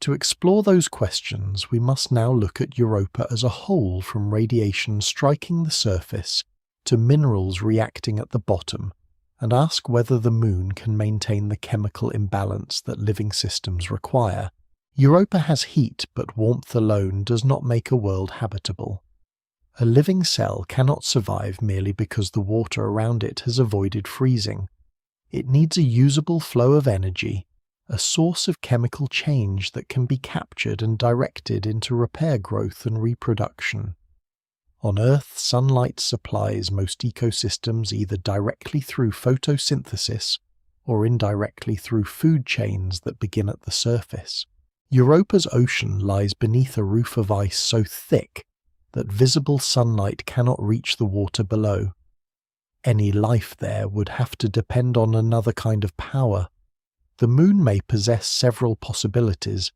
To explore those questions, we must now look at Europa as a whole, from radiation striking the surface to minerals reacting at the bottom, and ask whether the moon can maintain the chemical imbalance that living systems require. Europa has heat, but warmth alone does not make a world habitable. A living cell cannot survive merely because the water around it has avoided freezing. It needs a usable flow of energy, a source of chemical change that can be captured and directed into repair growth and reproduction. On Earth, sunlight supplies most ecosystems either directly through photosynthesis or indirectly through food chains that begin at the surface. Europa's ocean lies beneath a roof of ice so thick that visible sunlight cannot reach the water below. Any life there would have to depend on another kind of power. The Moon may possess several possibilities: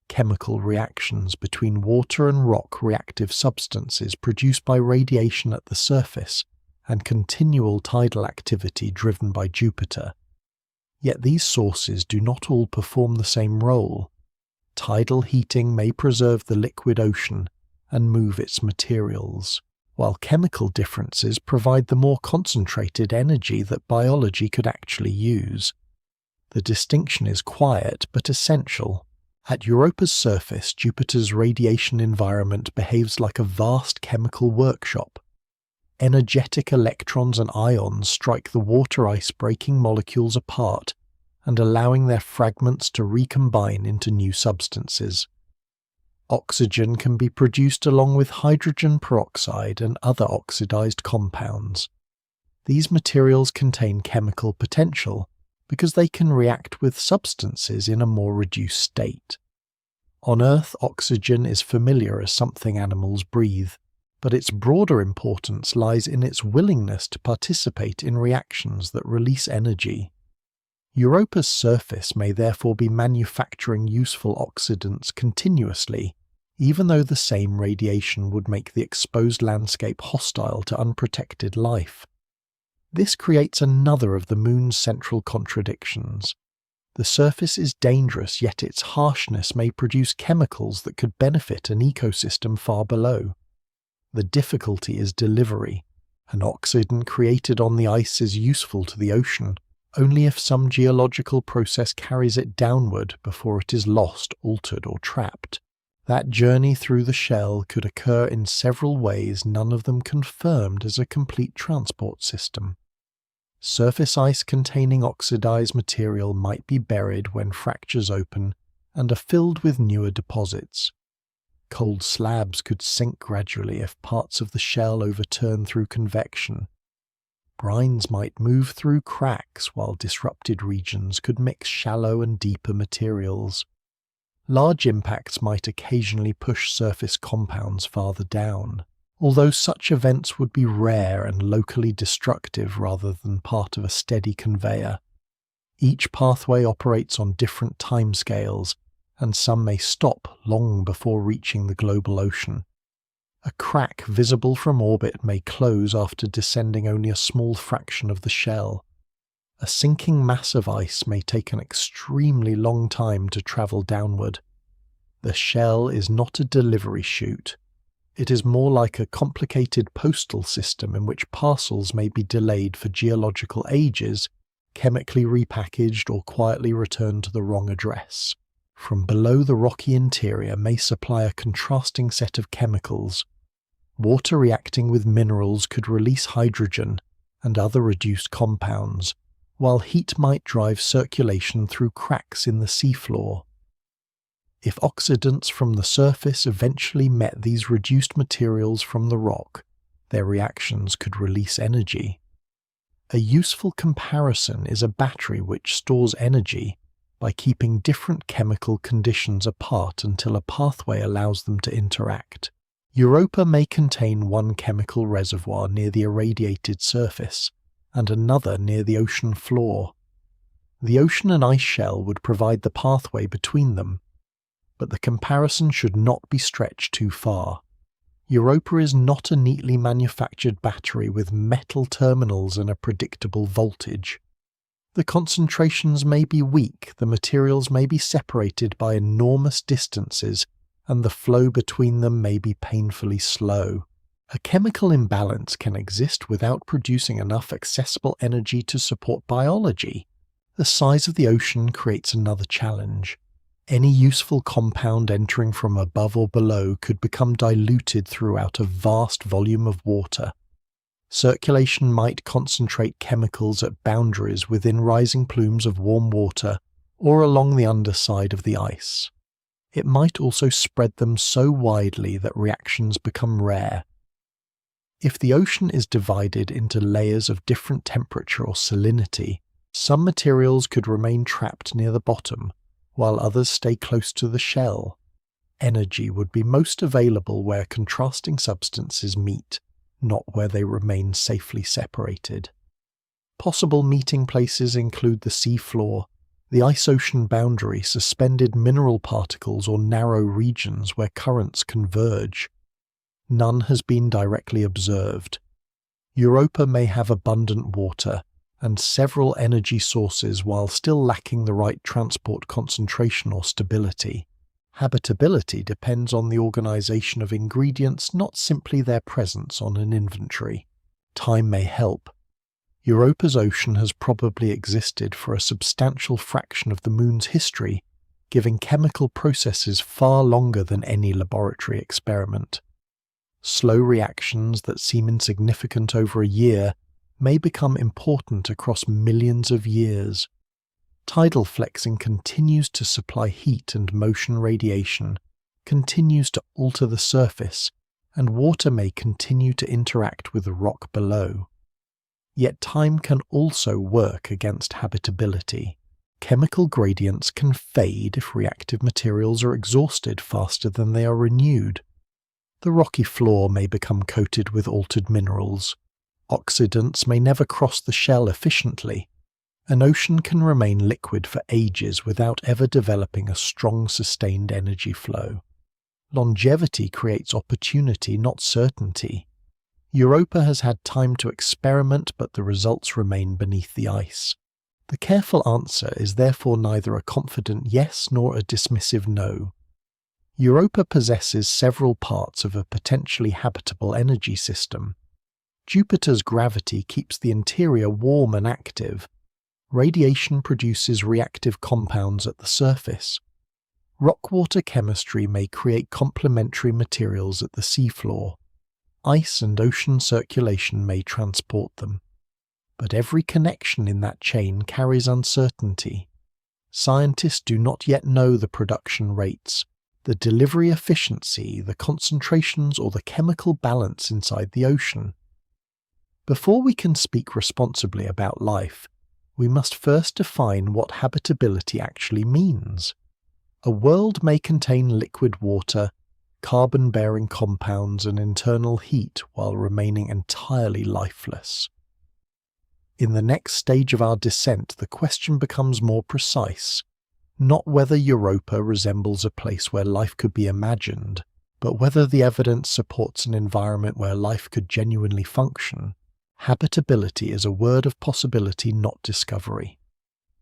chemical reactions between water and rock, reactive substances produced by radiation at the surface, and continual tidal activity driven by Jupiter. Yet these sources do not all perform the same role. Tidal heating may preserve the liquid ocean and move its materials, while chemical differences provide the more concentrated energy that biology could actually use. The distinction is quiet but essential. At Europa's surface, Jupiter's radiation environment behaves like a vast chemical workshop. Energetic electrons and ions strike the water ice, breaking molecules apart and allowing their fragments to recombine into new substances. Oxygen can be produced along with hydrogen peroxide and other oxidized compounds. These materials contain chemical potential because they can react with substances in a more reduced state. On Earth, oxygen is familiar as something animals breathe, but its broader importance lies in its willingness to participate in reactions that release energy. Europa's surface may therefore be manufacturing useful oxidants continuously, even though the same radiation would make the exposed landscape hostile to unprotected life. This creates another of the Moon's central contradictions. The surface is dangerous, yet its harshness may produce chemicals that could benefit an ecosystem far below. The difficulty is delivery. An oxidant created on the ice is useful to the ocean only if some geological process carries it downward before it is lost, altered, or trapped. That journey through the shell could occur in several ways, none of them confirmed as a complete transport system. Surface ice containing oxidized material might be buried when fractures open and are filled with newer deposits. Cold slabs could sink gradually if parts of the shell overturn through convection. Brines might move through cracks while disrupted regions could mix shallow and deeper materials. Large impacts might occasionally push surface compounds farther down, although such events would be rare and locally destructive rather than part of a steady conveyor. Each pathway operates on different timescales, and some may stop long before reaching the global ocean. A crack visible from orbit may close after descending only a small fraction of the shell. A sinking mass of ice may take an extremely long time to travel downward. The shell is not a delivery chute. It is more like a complicated postal system in which parcels may be delayed for geological ages, chemically repackaged, or quietly returned to the wrong address. From below, the rocky interior may supply a contrasting set of chemicals. Water reacting with minerals could release hydrogen and other reduced compounds, while heat might drive circulation through cracks in the seafloor. If oxidants from the surface eventually met these reduced materials from the rock, their reactions could release energy. A useful comparison is a battery which stores energy by keeping different chemical conditions apart until a pathway allows them to interact. Europa may contain one chemical reservoir near the irradiated surface, and another near the ocean floor. The ocean and ice shell would provide the pathway between them, but the comparison should not be stretched too far. Europa is not a neatly manufactured battery with metal terminals and a predictable voltage. The concentrations may be weak, the materials may be separated by enormous distances, and the flow between them may be painfully slow. A chemical imbalance can exist without producing enough accessible energy to support biology. The size of the ocean creates another challenge. Any useful compound entering from above or below could become diluted throughout a vast volume of water. Circulation might concentrate chemicals at boundaries within rising plumes of warm water or along the underside of the ice. It might also spread them so widely that reactions become rare. If the ocean is divided into layers of different temperature or salinity, some materials could remain trapped near the bottom, while others stay close to the shell. Energy would be most available where contrasting substances meet, not where they remain safely separated. Possible meeting places include the seafloor, the ice-ocean boundary, suspended mineral particles, or narrow regions where currents converge. None has been directly observed. Europa may have abundant water and several energy sources while still lacking the right transport concentration or stability. Habitability depends on the organization of ingredients, not simply their presence on an inventory. Time may help. Europa's ocean has probably existed for a substantial fraction of the Moon's history, giving chemical processes far longer than any laboratory experiment. Slow reactions that seem insignificant over a year may become important across millions of years. Tidal flexing continues to supply heat and motion radiation, continues to alter the surface, and water may continue to interact with the rock below. Yet time can also work against habitability. Chemical gradients can fade if reactive materials are exhausted faster than they are renewed. The rocky floor may become coated with altered minerals. Oxidants may never cross the shell efficiently. An ocean can remain liquid for ages without ever developing a strong, sustained energy flow. Longevity creates opportunity, not certainty. Europa has had time to experiment, but the results remain beneath the ice. The careful answer is therefore neither a confident yes nor a dismissive no. Europa possesses several parts of a potentially habitable energy system. Jupiter's gravity keeps the interior warm and active. Radiation produces reactive compounds at the surface. Rock-water chemistry may create complementary materials at the seafloor. Ice and ocean circulation may transport them. But every connection in that chain carries uncertainty. Scientists do not yet know the production rates, the delivery efficiency, the concentrations, or the chemical balance inside the ocean. Before we can speak responsibly about life, we must first define what habitability actually means. A world may contain liquid water, carbon-bearing compounds, and internal heat while remaining entirely lifeless. In the next stage of our descent, the question becomes more precise, not whether Europa resembles a place where life could be imagined, but whether the evidence supports an environment where life could genuinely function. Habitability is a word of possibility, not discovery.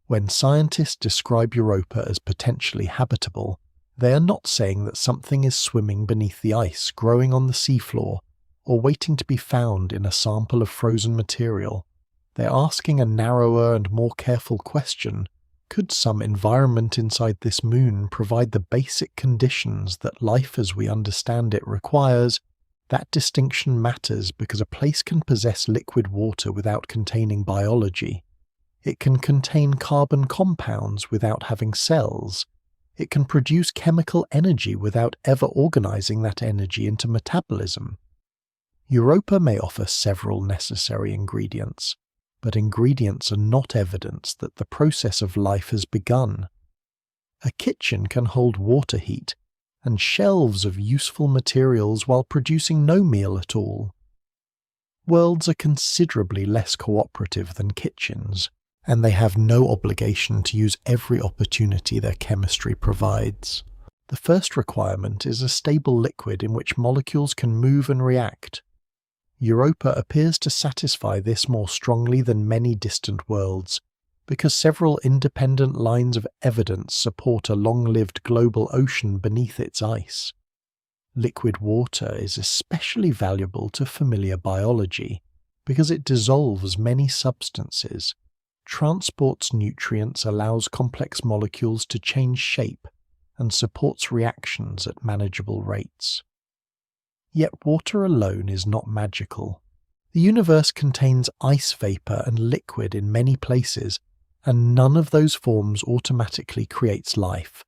When scientists describe Europa as potentially habitable, they are not saying that something is swimming beneath the ice, growing on the seafloor, or waiting to be found in a sample of frozen material. They're asking a narrower and more careful question. Could some environment inside this moon provide the basic conditions that life as we understand it requires? That distinction matters because a place can possess liquid water without containing biology. It can contain carbon compounds without having cells. It can produce chemical energy without ever organizing that energy into metabolism. Europa may offer several necessary ingredients, but ingredients are not evidence that the process of life has begun. A kitchen can hold water heat and shelves of useful materials while producing no meal at all. Worlds are considerably less cooperative than kitchens, and they have no obligation to use every opportunity their chemistry provides. The first requirement is a stable liquid in which molecules can move and react. Europa appears to satisfy this more strongly than many distant worlds, because several independent lines of evidence support a long-lived global ocean beneath its ice. Liquid water is especially valuable to familiar biology, because it dissolves many substances, transports nutrients, allows complex molecules to change shape, and supports reactions at manageable rates. Yet water alone is not magical. The universe contains ice vapor and liquid in many places, and none of those forms automatically creates life.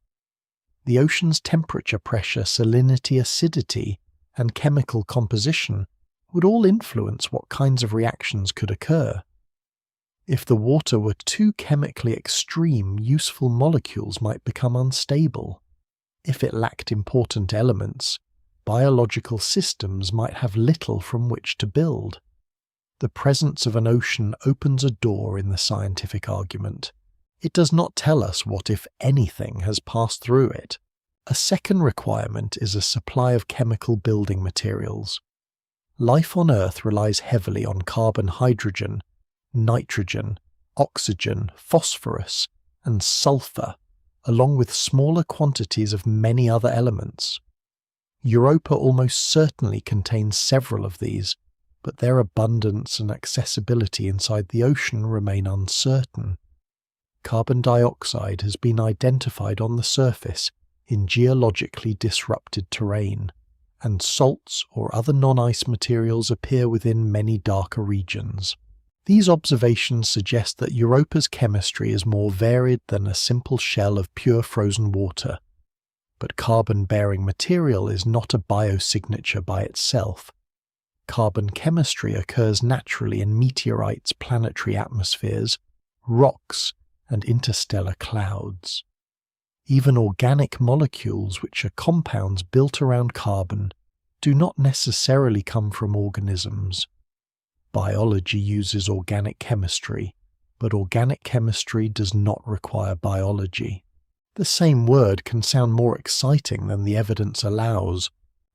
The ocean's temperature, pressure, salinity, acidity, and chemical composition would all influence what kinds of reactions could occur. If the water were too chemically extreme, useful molecules might become unstable. If it lacked important elements, biological systems might have little from which to build. The presence of an ocean opens a door in the scientific argument. It does not tell us what, if anything, has passed through it. A second requirement is a supply of chemical building materials. Life on Earth relies heavily on carbon, hydrogen, nitrogen, oxygen, phosphorus, and sulfur, along with smaller quantities of many other elements. Europa almost certainly contains several of these, but their abundance and accessibility inside the ocean remain uncertain. Carbon dioxide has been identified on the surface in geologically disrupted terrain, and salts or other non-ice materials appear within many darker regions. These observations suggest that Europa's chemistry is more varied than a simple shell of pure frozen water. But carbon-bearing material is not a biosignature by itself. Carbon chemistry occurs naturally in meteorites, planetary atmospheres, rocks, and interstellar clouds. Even organic molecules, which are compounds built around carbon, do not necessarily come from organisms. Biology uses organic chemistry, but organic chemistry does not require biology. The same word can sound more exciting than the evidence allows.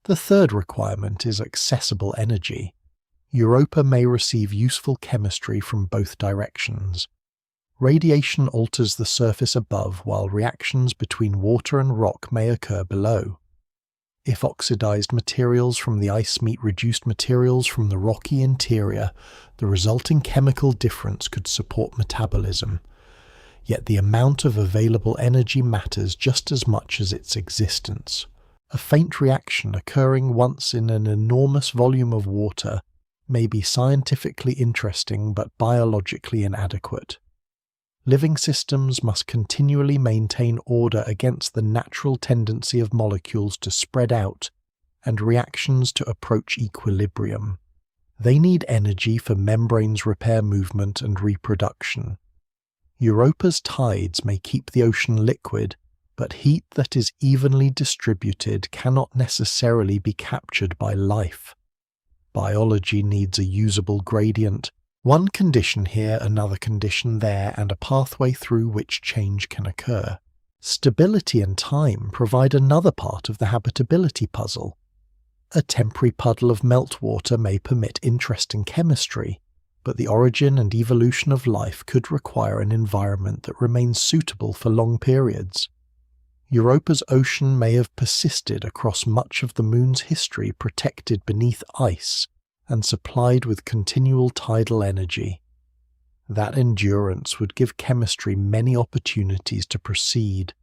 The third requirement is accessible energy. Europa may receive useful chemistry from both directions. Radiation alters the surface above, while reactions between water and rock may occur below. If oxidized materials from the ice meet reduced materials from the rocky interior, the resulting chemical difference could support metabolism. Yet the amount of available energy matters just as much as its existence. A faint reaction occurring once in an enormous volume of water may be scientifically interesting but biologically inadequate. Living systems must continually maintain order against the natural tendency of molecules to spread out and reactions to approach equilibrium. They need energy for membranes repair, movement, and reproduction. Europa's tides may keep the ocean liquid, but heat that is evenly distributed cannot necessarily be captured by life. Biology needs a usable gradient, one condition here, another condition there, and a pathway through which change can occur. Stability and time provide another part of the habitability puzzle. A temporary puddle of meltwater may permit interesting chemistry, but the origin and evolution of life could require an environment that remains suitable for long periods. Europa's ocean may have persisted across much of the Moon's history, protected beneath ice and supplied with continual tidal energy. That endurance would give chemistry many opportunities to proceed.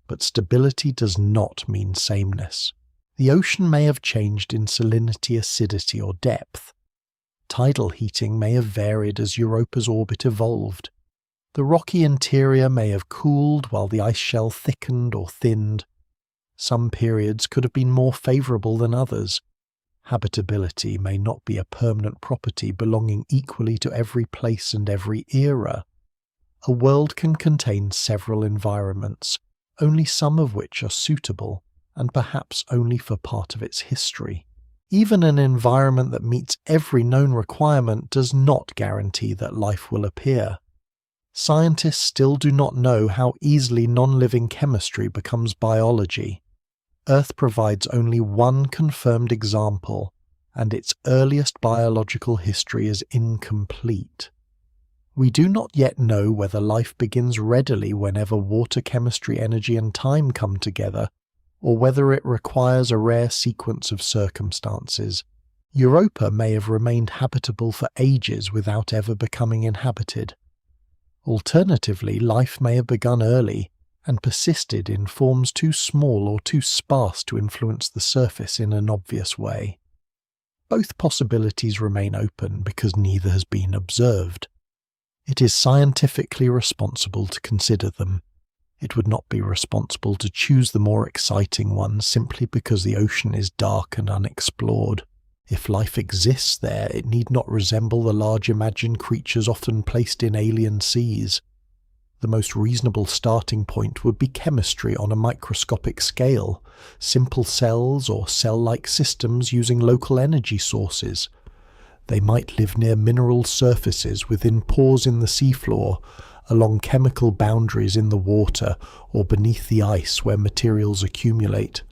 But stability does not mean sameness. The ocean may have changed in salinity, acidity, or depth. Tidal heating may have varied as Europa's orbit evolved. The rocky interior may have cooled while the ice shell thickened or thinned. Some periods could have been more favourable than others. Habitability may not be a permanent property belonging equally to every place and every era. A world can contain several environments, only some of which are suitable, and perhaps only for part of its history. Even an environment that meets every known requirement does not guarantee that life will appear. Scientists still do not know how easily non-living chemistry becomes biology. Earth provides only one confirmed example, and its earliest biological history is incomplete. We do not yet know whether life begins readily whenever water, chemistry, energy, and time come together, or whether it requires a rare sequence of circumstances. Europa may have remained habitable for ages without ever becoming inhabited. Alternatively, life may have begun early and persisted in forms too small or too sparse to influence the surface in an obvious way. Both possibilities remain open because neither has been observed. It is scientifically responsible to consider them. It would not be responsible to choose the more exciting one simply because the ocean is dark and unexplored. If life exists there, it need not resemble the large imagined creatures often placed in alien seas. The most reasonable starting point would be chemistry on a microscopic scale, simple cells or cell-like systems using local energy sources. They might live near mineral surfaces within pores in the seafloor, along chemical boundaries in the water, or beneath the ice where materials accumulate.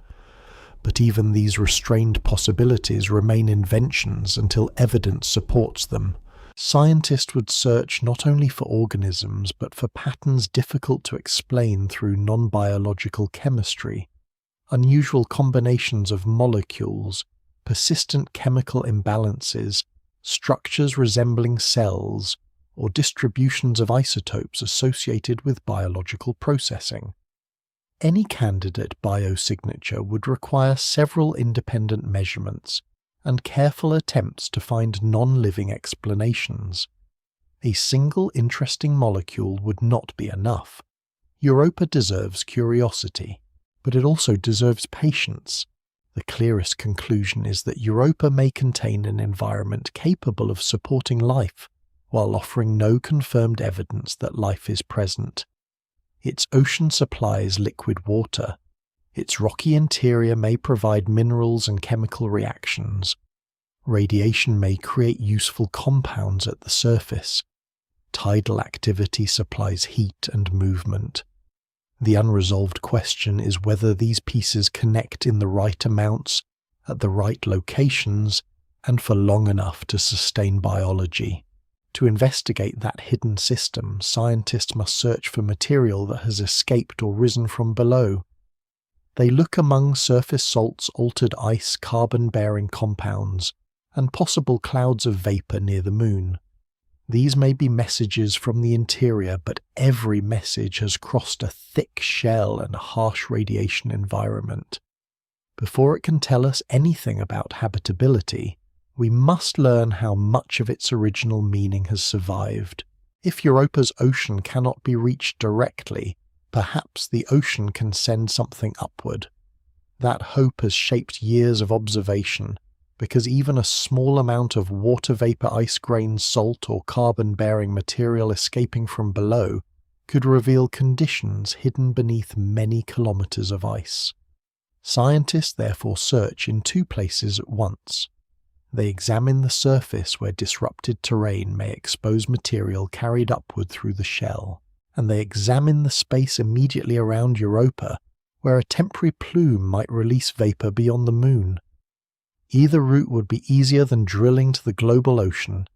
But even these restrained possibilities remain inventions until evidence supports them. Scientists would search not only for organisms but for patterns difficult to explain through non-biological chemistry, unusual combinations of molecules, persistent chemical imbalances, structures resembling cells, or distributions of isotopes associated with biological processing. Any candidate biosignature would require several independent measurements and careful attempts to find non-living explanations. A single interesting molecule would not be enough. Europa deserves curiosity, but it also deserves patience. The clearest conclusion is that Europa may contain an environment capable of supporting life, while offering no confirmed evidence that life is present. Its ocean supplies liquid water. Its rocky interior may provide minerals and chemical reactions. Radiation may create useful compounds at the surface. Tidal activity supplies heat and movement. The unresolved question is whether these pieces connect in the right amounts, at the right locations, and for long enough to sustain biology. To investigate that hidden system, scientists must search for material that has escaped or risen from below. They look among surface salts, altered ice, carbon-bearing compounds, and possible clouds of vapor near the moon. These may be messages from the interior, but every message has crossed a thick shell and a harsh radiation environment. Before it can tell us anything about habitability, we must learn how much of its original meaning has survived. If Europa's ocean cannot be reached directly, perhaps the ocean can send something upward. That hope has shaped years of observation, because even a small amount of water vapor, ice grains, salt, or carbon-bearing material escaping from below could reveal conditions hidden beneath many kilometers of ice. Scientists therefore search in two places at once. They examine the surface where disrupted terrain may expose material carried upward through the shell, and they examine the space immediately around Europa, where a temporary plume might release vapor beyond the moon. Either route would be easier than drilling to the global ocean,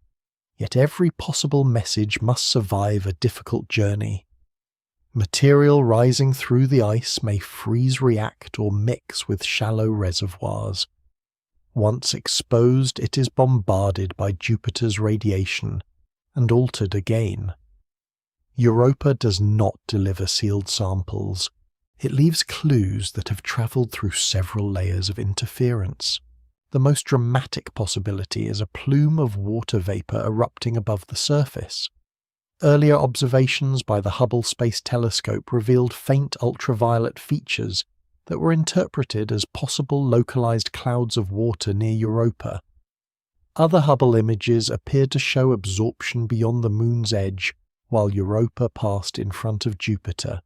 yet every possible message must survive a difficult journey. Material rising through the ice may freeze, react, or mix with shallow reservoirs. Once exposed, it is bombarded by Jupiter's radiation and altered again. Europa does not deliver sealed samples. It leaves clues that have travelled through several layers of interference. The most dramatic possibility is a plume of water vapor erupting above the surface. Earlier observations by the Hubble Space Telescope revealed faint ultraviolet features that were interpreted as possible localized clouds of water near Europa. Other Hubble images appeared to show absorption beyond the Moon's edge, while Europa passed in front of Jupiter.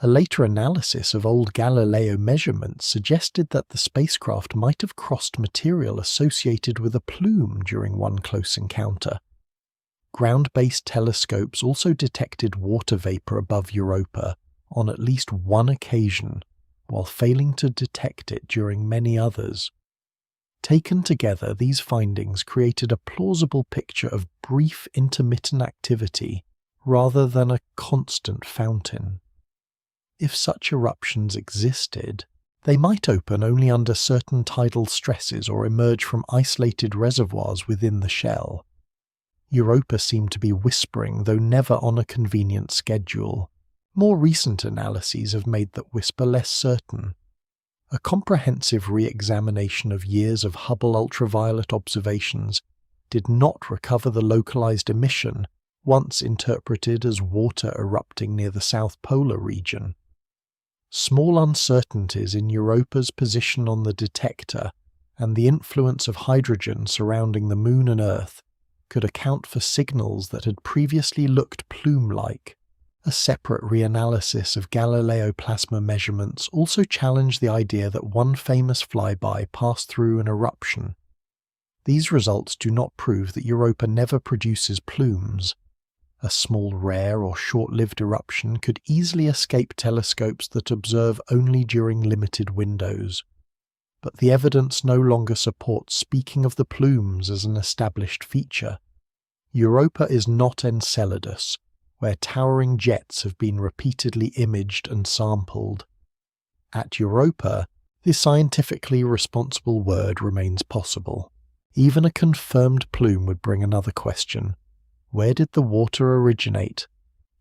A later analysis of old Galileo measurements suggested that the spacecraft might have crossed material associated with a plume during one close encounter. Ground-based telescopes also detected water vapor above Europa on at least one occasion, while failing to detect it during many others. Taken together, these findings created a plausible picture of brief intermittent activity rather than a constant fountain. If such eruptions existed, they might open only under certain tidal stresses or emerge from isolated reservoirs within the shell. Europa seemed to be whispering, though never on a convenient schedule. More recent analyses have made that whisper less certain. A comprehensive re-examination of years of Hubble ultraviolet observations did not recover the localized emission once interpreted as water erupting near the South Polar region. Small uncertainties in Europa's position on the detector and the influence of hydrogen surrounding the Moon and Earth could account for signals that had previously looked plume-like. A separate reanalysis of Galileo plasma measurements also challenged the idea that one famous flyby passed through an eruption. These results do not prove that Europa never produces plumes. A small rare or short-lived eruption could easily escape telescopes that observe only during limited windows. But the evidence no longer supports speaking of the plumes as an established feature. Europa is not Enceladus, where towering jets have been repeatedly imaged and sampled. At Europa, the scientifically responsible word remains possible. Even a confirmed plume would bring another question. Where did the water originate?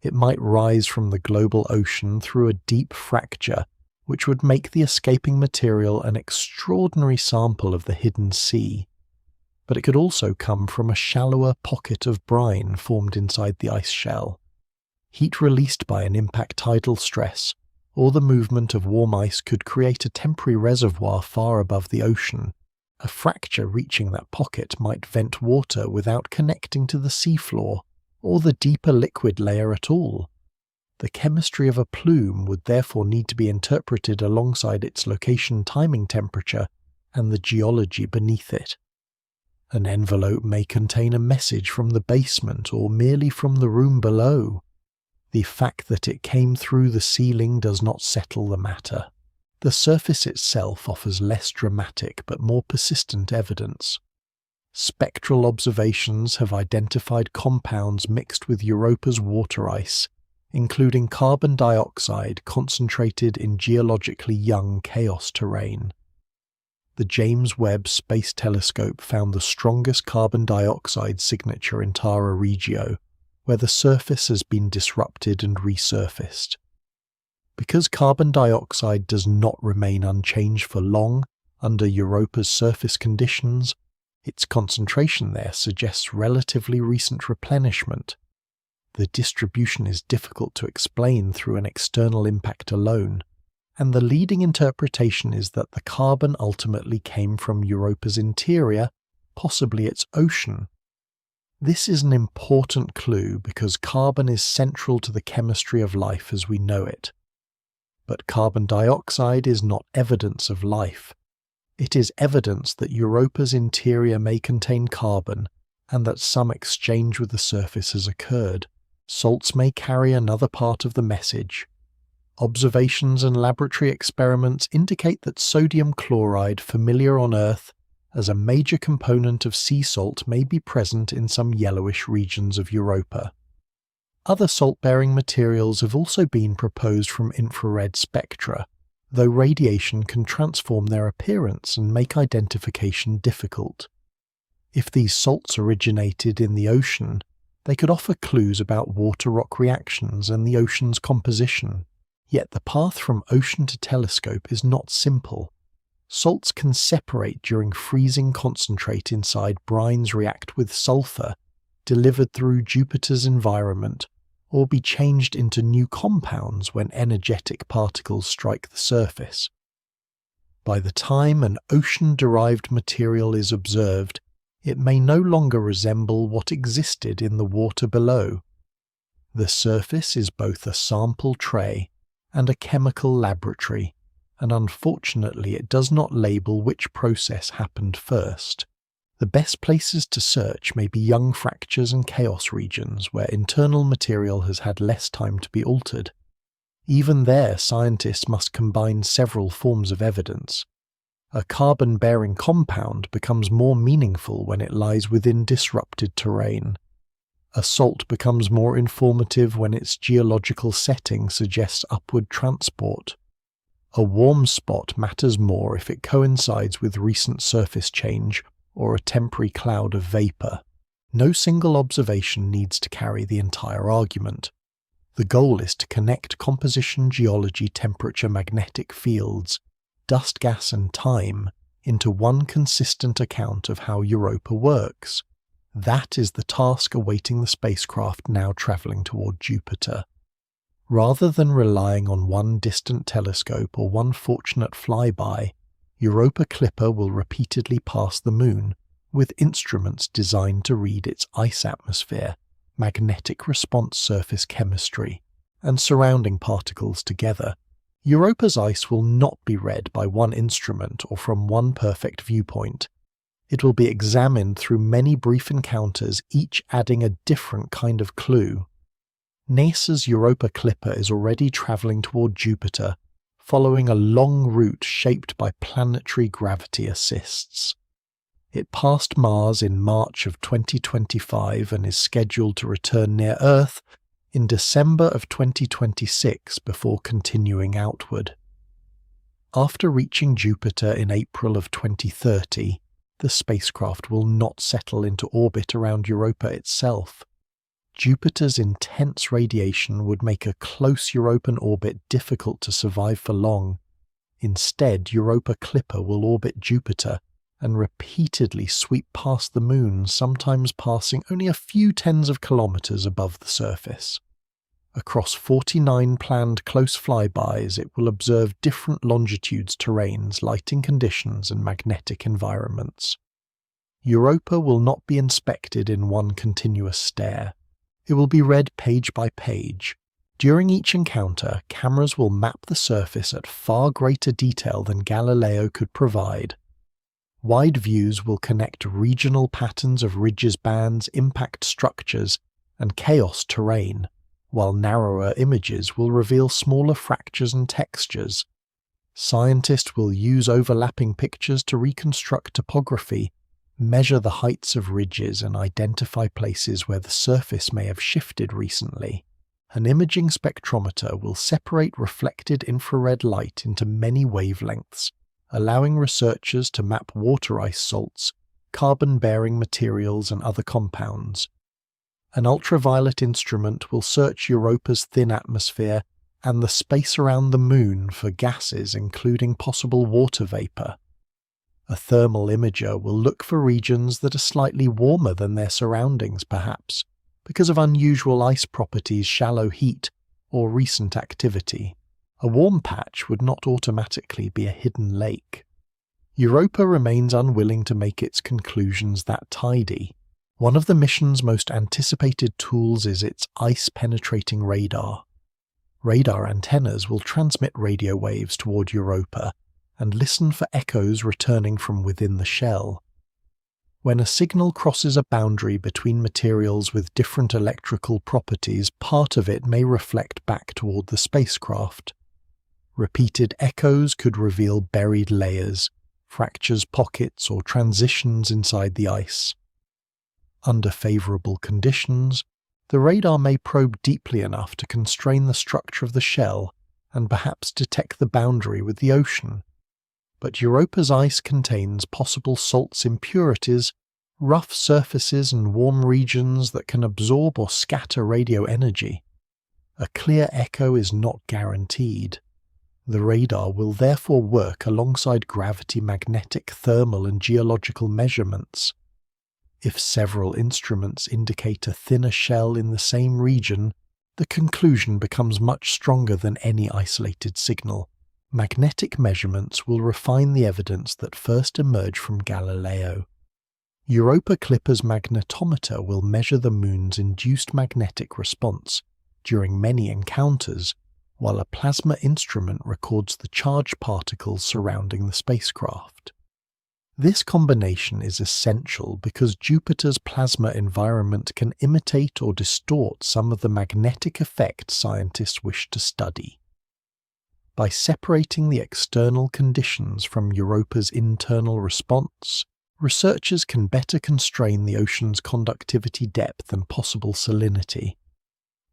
It might rise from the global ocean through a deep fracture, which would make the escaping material an extraordinary sample of the hidden sea. But it could also come from a shallower pocket of brine formed inside the ice shell. Heat released by an impact tidal stress, or the movement of warm ice could create a temporary reservoir far above the ocean. A fracture reaching that pocket might vent water without connecting to the seafloor, or the deeper liquid layer at all. The chemistry of a plume would therefore need to be interpreted alongside its location, timing, temperature, and the geology beneath it. An envelope may contain a message from the basement or merely from the room below. The fact that it came through the ceiling does not settle the matter. The surface itself offers less dramatic but more persistent evidence. Spectral observations have identified compounds mixed with Europa's water ice, including carbon dioxide concentrated in geologically young chaos terrain. The James Webb Space Telescope found the strongest carbon dioxide signature in Tara Regio, where the surface has been disrupted and resurfaced. Because carbon dioxide does not remain unchanged for long under Europa's surface conditions, its concentration there suggests relatively recent replenishment. The distribution is difficult to explain through an external impact alone, and the leading interpretation is that the carbon ultimately came from Europa's interior, possibly its ocean. This is an important clue because carbon is central to the chemistry of life as we know it. But carbon dioxide is not evidence of life. It is evidence that Europa's interior may contain carbon and that some exchange with the surface has occurred. Salts may carry another part of the message. Observations and laboratory experiments indicate that sodium chloride, familiar on Earth as a major component of sea salt, may be present in some yellowish regions of Europa. Other salt-bearing materials have also been proposed from infrared spectra, though radiation can transform their appearance and make identification difficult. If these salts originated in the ocean, they could offer clues about water-rock reactions and the ocean's composition. Yet the path from ocean to telescope is not simple. Salts can separate during freezing concentrate inside brines, react with sulfur, delivered through Jupiter's environment, or be changed into new compounds when energetic particles strike the surface. By the time an ocean-derived material is observed, it may no longer resemble what existed in the water below. The surface is both a sample tray and a chemical laboratory, and unfortunately it does not label which process happened first. The best places to search may be young fractures and chaos regions where internal material has had less time to be altered. Even there, scientists must combine several forms of evidence. A carbon-bearing compound becomes more meaningful when it lies within disrupted terrain. A salt becomes more informative when its geological setting suggests upward transport. A warm spot matters more if it coincides with recent surface change or a temporary cloud of vapor. No single observation needs to carry the entire argument. The goal is to connect composition, geology, temperature, magnetic fields, dust, gas, and time into one consistent account of how Europa works. That is the task awaiting the spacecraft now travelling toward Jupiter. Rather than relying on one distant telescope or one fortunate flyby, Europa Clipper will repeatedly pass the Moon with instruments designed to read its ice atmosphere, magnetic response surface chemistry, and surrounding particles together. Europa's ice will not be read by one instrument or from one perfect viewpoint. It will be examined through many brief encounters, each adding a different kind of clue. NASA's Europa Clipper is already travelling toward Jupiter, following a long route shaped by planetary gravity assists. It passed Mars in March of 2025 and is scheduled to return near Earth in December of 2026 before continuing outward. After reaching Jupiter in April of 2030, the spacecraft will not settle into orbit around Europa itself. Jupiter's intense radiation would make a close Europan orbit difficult to survive for long. Instead, Europa Clipper will orbit Jupiter and repeatedly sweep past the Moon, sometimes passing only a few tens of kilometers above the surface. Across 49 planned close flybys, it will observe different longitudes, terrains, lighting conditions, and magnetic environments. Europa will not be inspected in one continuous stare. It will be read page by page. During each encounter, cameras will map the surface at far greater detail than Galileo could provide. Wide views will connect regional patterns of ridges, bands, impact structures, and chaos terrain, while narrower images will reveal smaller fractures and textures. Scientists will use overlapping pictures to reconstruct topography, measure the heights of ridges, and identify places where the surface may have shifted recently. An imaging spectrometer will separate reflected infrared light into many wavelengths, allowing researchers to map water ice salts, carbon-bearing materials, and other compounds. An ultraviolet instrument will search Europa's thin atmosphere and the space around the Moon for gases, including possible water vapor. A thermal imager will look for regions that are slightly warmer than their surroundings, perhaps, because of unusual ice properties, shallow heat, or recent activity. A warm patch would not automatically be a hidden lake. Europa remains unwilling to make its conclusions that tidy. One of the mission's most anticipated tools is its ice-penetrating radar. Radar antennas will transmit radio waves toward Europa and listen for echoes returning from within the shell. When a signal crosses a boundary between materials with different electrical properties, part of it may reflect back toward the spacecraft. Repeated echoes could reveal buried layers, fractures, pockets, or transitions inside the ice. Under favorable conditions, the radar may probe deeply enough to constrain the structure of the shell and perhaps detect the boundary with the ocean. But Europa's ice contains possible salts, impurities, rough surfaces, and warm regions that can absorb or scatter radio energy. A clear echo is not guaranteed. The radar will therefore work alongside gravity, magnetic, thermal, and geological measurements. If several instruments indicate a thinner shell in the same region, the conclusion becomes much stronger than any isolated signal. Magnetic measurements will refine the evidence that first emerged from Galileo. Europa Clipper's magnetometer will measure the Moon's induced magnetic response during many encounters, while a plasma instrument records the charged particles surrounding the spacecraft. This combination is essential because Jupiter's plasma environment can imitate or distort some of the magnetic effects scientists wish to study. By separating the external conditions from Europa's internal response, researchers can better constrain the ocean's conductivity depth and possible salinity.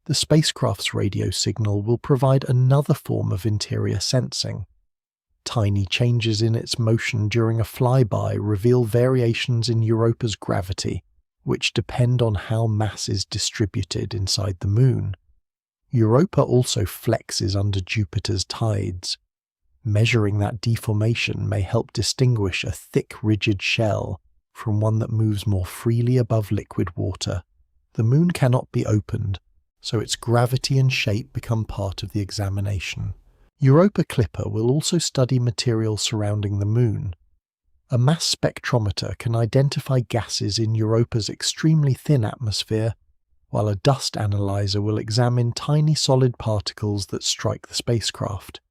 The spacecraft's radio signal will provide another form of interior sensing. Tiny changes in its motion during a flyby reveal variations in Europa's gravity, which depend on how mass is distributed inside the Moon. Europa also flexes under Jupiter's tides. Measuring that deformation may help distinguish a thick, rigid shell from one that moves more freely above liquid water. The moon cannot be opened, so its gravity and shape become part of the examination. Europa Clipper will also study material surrounding the moon. A mass spectrometer can identify gases in Europa's extremely thin atmosphere, while a dust analyzer will examine tiny solid particles that strike the spacecraft.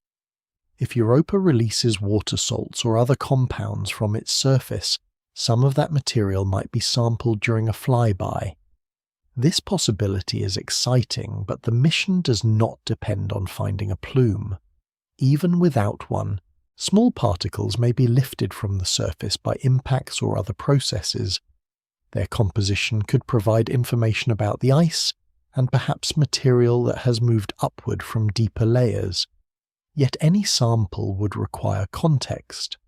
If Europa releases water salts or other compounds from its surface, some of that material might be sampled during a flyby. This possibility is exciting, but the mission does not depend on finding a plume. Even without one, small particles may be lifted from the surface by impacts or other processes. Their composition could provide information about the ice and perhaps material that has moved upward from deeper layers. Yet any sample would require context.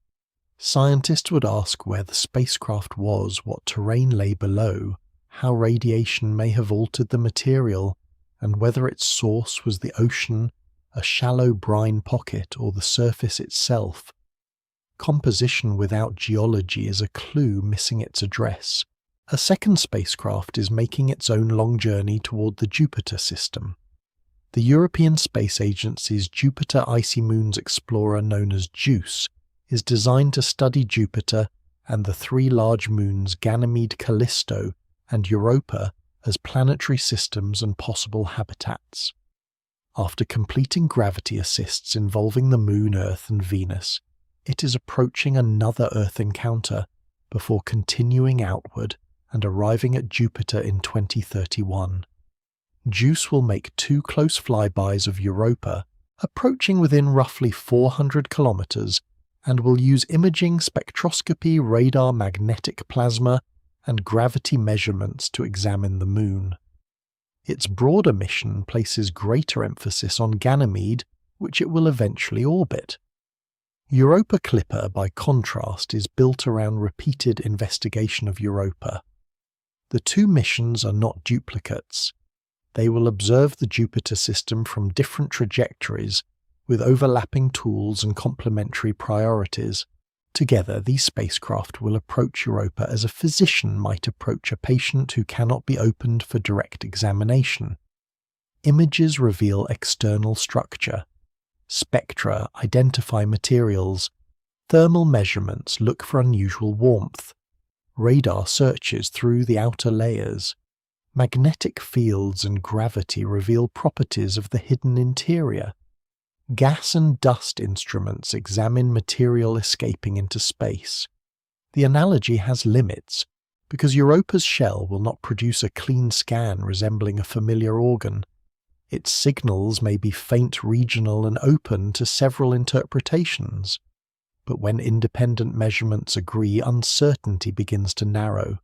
Scientists would ask where the spacecraft was, what terrain lay below, how radiation may have altered the material, and whether its source was the ocean, a shallow brine pocket, or the surface itself. Composition without geology is a clue missing its address. A second spacecraft is making its own long journey toward the Jupiter system. The European Space Agency's Jupiter Icy Moons Explorer, known as JUICE, is designed to study Jupiter and the three large moons Ganymede, Callisto, and Europa as planetary systems and possible habitats. After completing gravity assists involving the Moon, Earth, and Venus, it is approaching another Earth encounter before continuing outward and arriving at Jupiter in 2031. JUICE will make 2 close flybys of Europa, approaching within roughly 400 kilometers, and will use imaging, spectroscopy, radar, magnetic plasma, and gravity measurements to examine the Moon. Its broader mission places greater emphasis on Ganymede, which it will eventually orbit. Europa Clipper, by contrast, is built around repeated investigation of Europa. The 2 missions are not duplicates. They will observe the Jupiter system from different trajectories, with overlapping tools and complementary priorities. Together, these spacecraft will approach Europa as a physician might approach a patient who cannot be opened for direct examination. Images reveal external structure. Spectra identify materials. Thermal measurements look for unusual warmth. Radar searches through the outer layers. Magnetic fields and gravity reveal properties of the hidden interior. Gas and dust instruments examine material escaping into space. The analogy has limits, because Europa's shell will not produce a clean scan resembling a familiar organ. Its signals may be faint, regional, and open to several interpretations. But when independent measurements agree, uncertainty begins to narrow.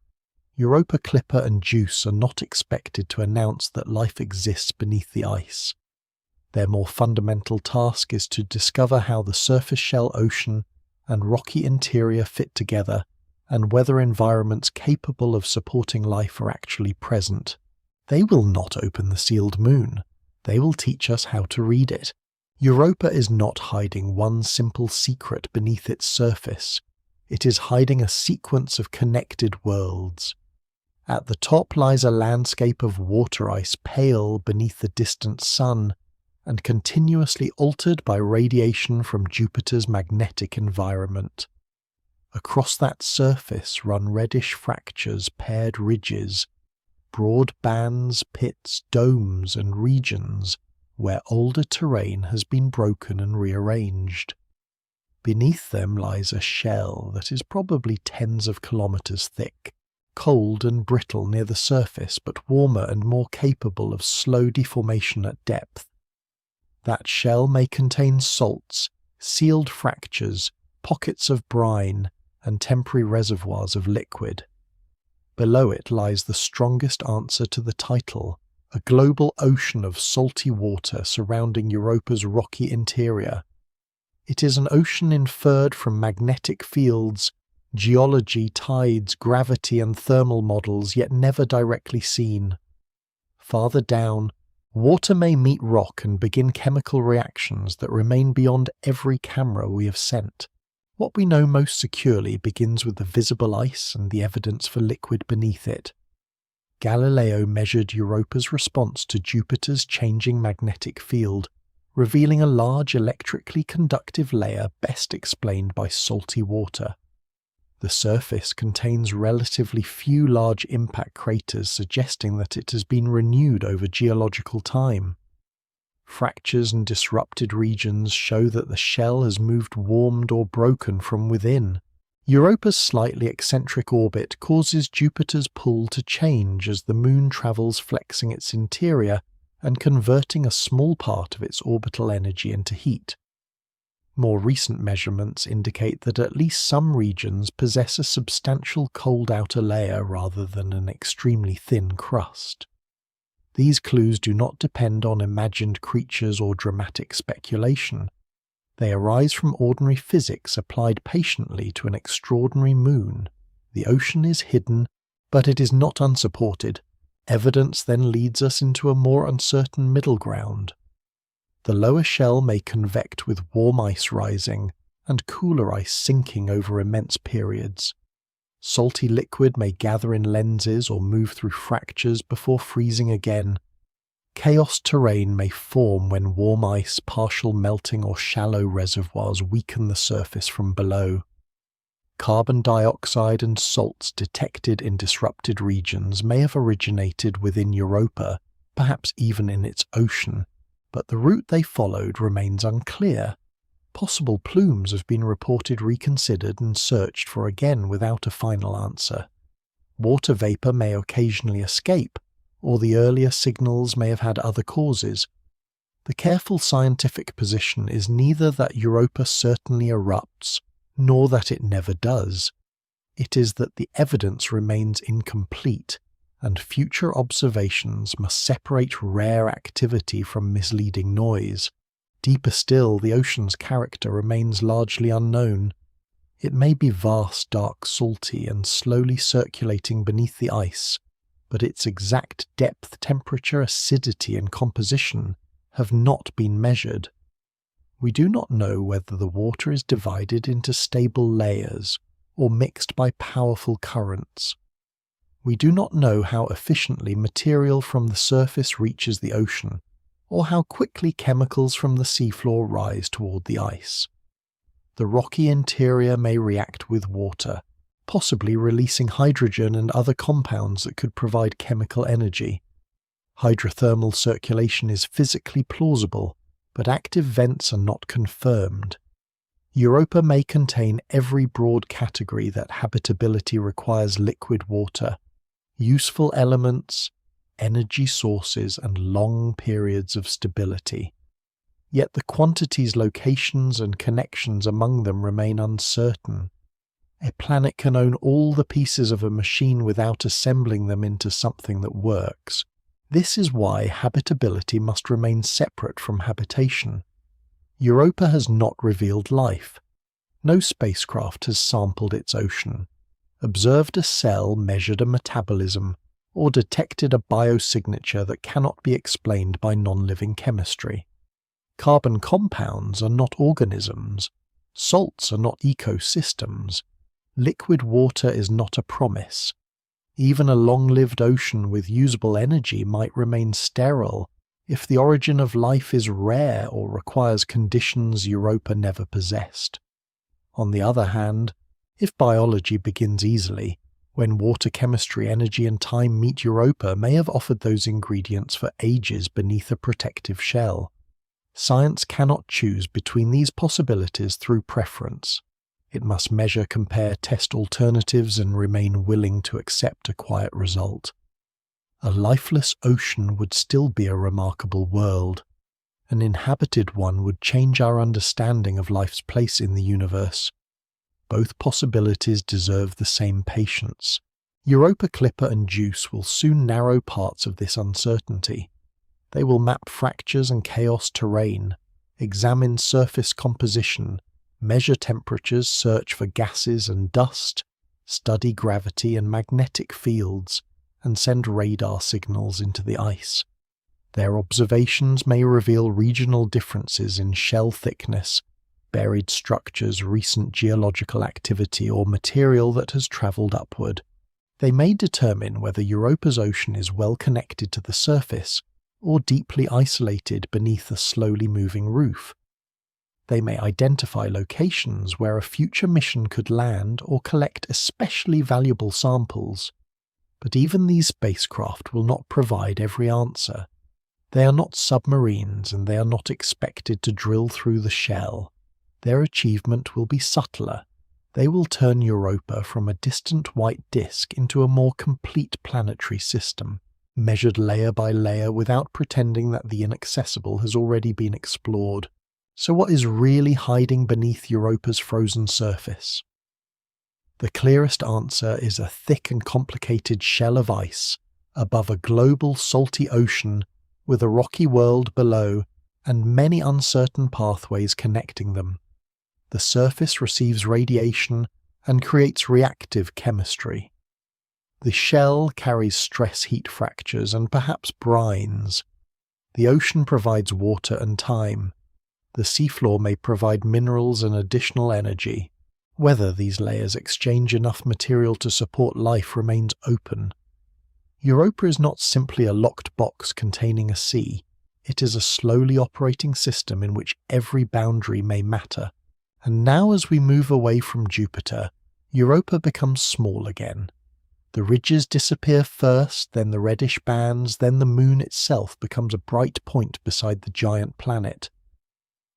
Europa Clipper and JUICE are not expected to announce that life exists beneath the ice. Their more fundamental task is to discover how the surface shell, ocean, and rocky interior fit together, and whether environments capable of supporting life are actually present. They will not open the sealed moon. They will teach us how to read it. Europa is not hiding one simple secret beneath its surface. It is hiding a sequence of connected worlds. At the top lies a landscape of water ice, pale beneath the distant sun, and continuously altered by radiation from Jupiter's magnetic environment. Across that surface run reddish fractures, paired ridges, broad bands, pits, domes, and regions where older terrain has been broken and rearranged. Beneath them lies a shell that is probably tens of kilometers thick, cold and brittle near the surface, but warmer and more capable of slow deformation at depth. That shell may contain salts, sealed fractures, pockets of brine, and temporary reservoirs of liquid. Below it lies the strongest answer to the title, a global ocean of salty water surrounding Europa's rocky interior. It is an ocean inferred from magnetic fields, geology, tides, gravity, and thermal models, yet never directly seen. Farther down, Water may meet rock and begin chemical reactions that remain beyond every camera we have sent. What we know most securely begins with the visible ice and the evidence for liquid beneath it. Galileo measured Europa's response to Jupiter's changing magnetic field, revealing a large electrically conductive layer best explained by salty water. The surface contains relatively few large impact craters, suggesting that it has been renewed over geological time. Fractures and disrupted regions show that the shell has moved, warmed or broken from within. Europa's slightly eccentric orbit causes Jupiter's pull to change as the Moon travels, flexing its interior and converting a small part of its orbital energy into heat. More recent measurements indicate that at least some regions possess a substantial cold outer layer rather than an extremely thin crust. These clues do not depend on imagined creatures or dramatic speculation. They arise from ordinary physics applied patiently to an extraordinary moon. The ocean is hidden, but it is not unsupported. Evidence then leads us into a more uncertain middle ground. The lower shell may convect with warm ice rising and cooler ice sinking over immense periods. Salty liquid may gather in lenses or move through fractures before freezing again. Chaos terrain may form when warm ice, partial melting or shallow reservoirs weaken the surface from below. Carbon dioxide and salts detected in disrupted regions may have originated within Europa, perhaps even in its ocean, but the route they followed remains unclear. Possible plumes have been reported reconsidered and searched for again without a final answer. Water vapour may occasionally escape, or the earlier signals may have had other causes. The careful scientific position is neither that Europa certainly erupts, nor that it never does. It is that the evidence remains incomplete, and future observations must separate rare activity from misleading noise. Deeper still, the ocean's character remains largely unknown. It may be vast, dark, salty, and slowly circulating beneath the ice, but its exact depth, temperature, acidity, and composition have not been measured. We do not know whether the water is divided into stable layers or mixed by powerful currents. We do not know how efficiently material from the surface reaches the ocean, or how quickly chemicals from the seafloor rise toward the ice. The rocky interior may react with water, possibly releasing hydrogen and other compounds that could provide chemical energy. Hydrothermal circulation is physically plausible, but active vents are not confirmed. Europa may contain every broad category that habitability requires: liquid water, useful elements, energy sources, and long periods of stability. Yet the quantities, locations, and connections among them remain uncertain. A planet can own all the pieces of a machine without assembling them into something that works. This is why habitability must remain separate from habitation. Europa has not revealed life. No spacecraft has sampled its ocean, observed a cell, measured a metabolism, or detected a biosignature that cannot be explained by non-living chemistry. Carbon compounds are not organisms. Salts are not ecosystems. Liquid water is not a promise. Even a long-lived ocean with usable energy might remain sterile if the origin of life is rare or requires conditions Europa never possessed. On the other hand, if biology begins easily, when water chemistry, energy and time meet, Europa may have offered those ingredients for ages beneath a protective shell. Science cannot choose between these possibilities through preference. It must measure, compare, test alternatives, and remain willing to accept a quiet result. A lifeless ocean would still be a remarkable world. An inhabited one would change our understanding of life's place in the universe. Both possibilities deserve the same patience. Europa Clipper and JUICE will soon narrow parts of this uncertainty. They will map fractures and chaos terrain, examine surface composition, measure temperatures, search for gases and dust, study gravity and magnetic fields, and send radar signals into the ice. Their observations may reveal regional differences in shell thickness, buried structures, recent geological activity, or material that has travelled upward. They may determine whether Europa's ocean is well connected to the surface or deeply isolated beneath a slowly moving roof. They may identify locations where a future mission could land or collect especially valuable samples. But even these spacecraft will not provide every answer. They are not submarines, and they are not expected to drill through the shell. Their achievement will be subtler. They will turn Europa from a distant white disk into a more complete planetary system, measured layer by layer without pretending that the inaccessible has already been explored. So what is really hiding beneath Europa's frozen surface? The clearest answer is a thick and complicated shell of ice above a global salty ocean with a rocky world below and many uncertain pathways connecting them. The surface receives radiation and creates reactive chemistry. The shell carries stress heat fractures and perhaps brines. The ocean provides water and time. The seafloor may provide minerals and additional energy. Whether these layers exchange enough material to support life remains open. Europa is not simply a locked box containing a sea. It is a slowly operating system in which every boundary may matter. And now as we move away from Jupiter, Europa becomes small again. The ridges disappear first, then the reddish bands, then the moon itself becomes a bright point beside the giant planet.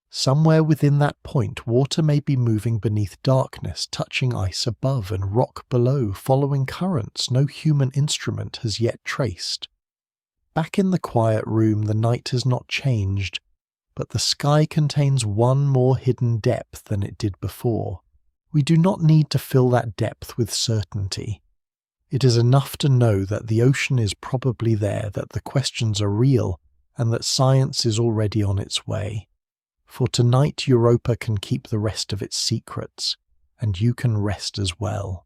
Somewhere within that point, water may be moving beneath darkness, touching ice above and rock below, following currents no human instrument has yet traced. Back in the quiet room, the night has not changed, but the sky contains one more hidden depth than it did before. We do not need to fill that depth with certainty. It is enough to know that the ocean is probably there, that the questions are real, and that science is already on its way. For tonight Europa can keep the rest of its secrets, and you can rest as well.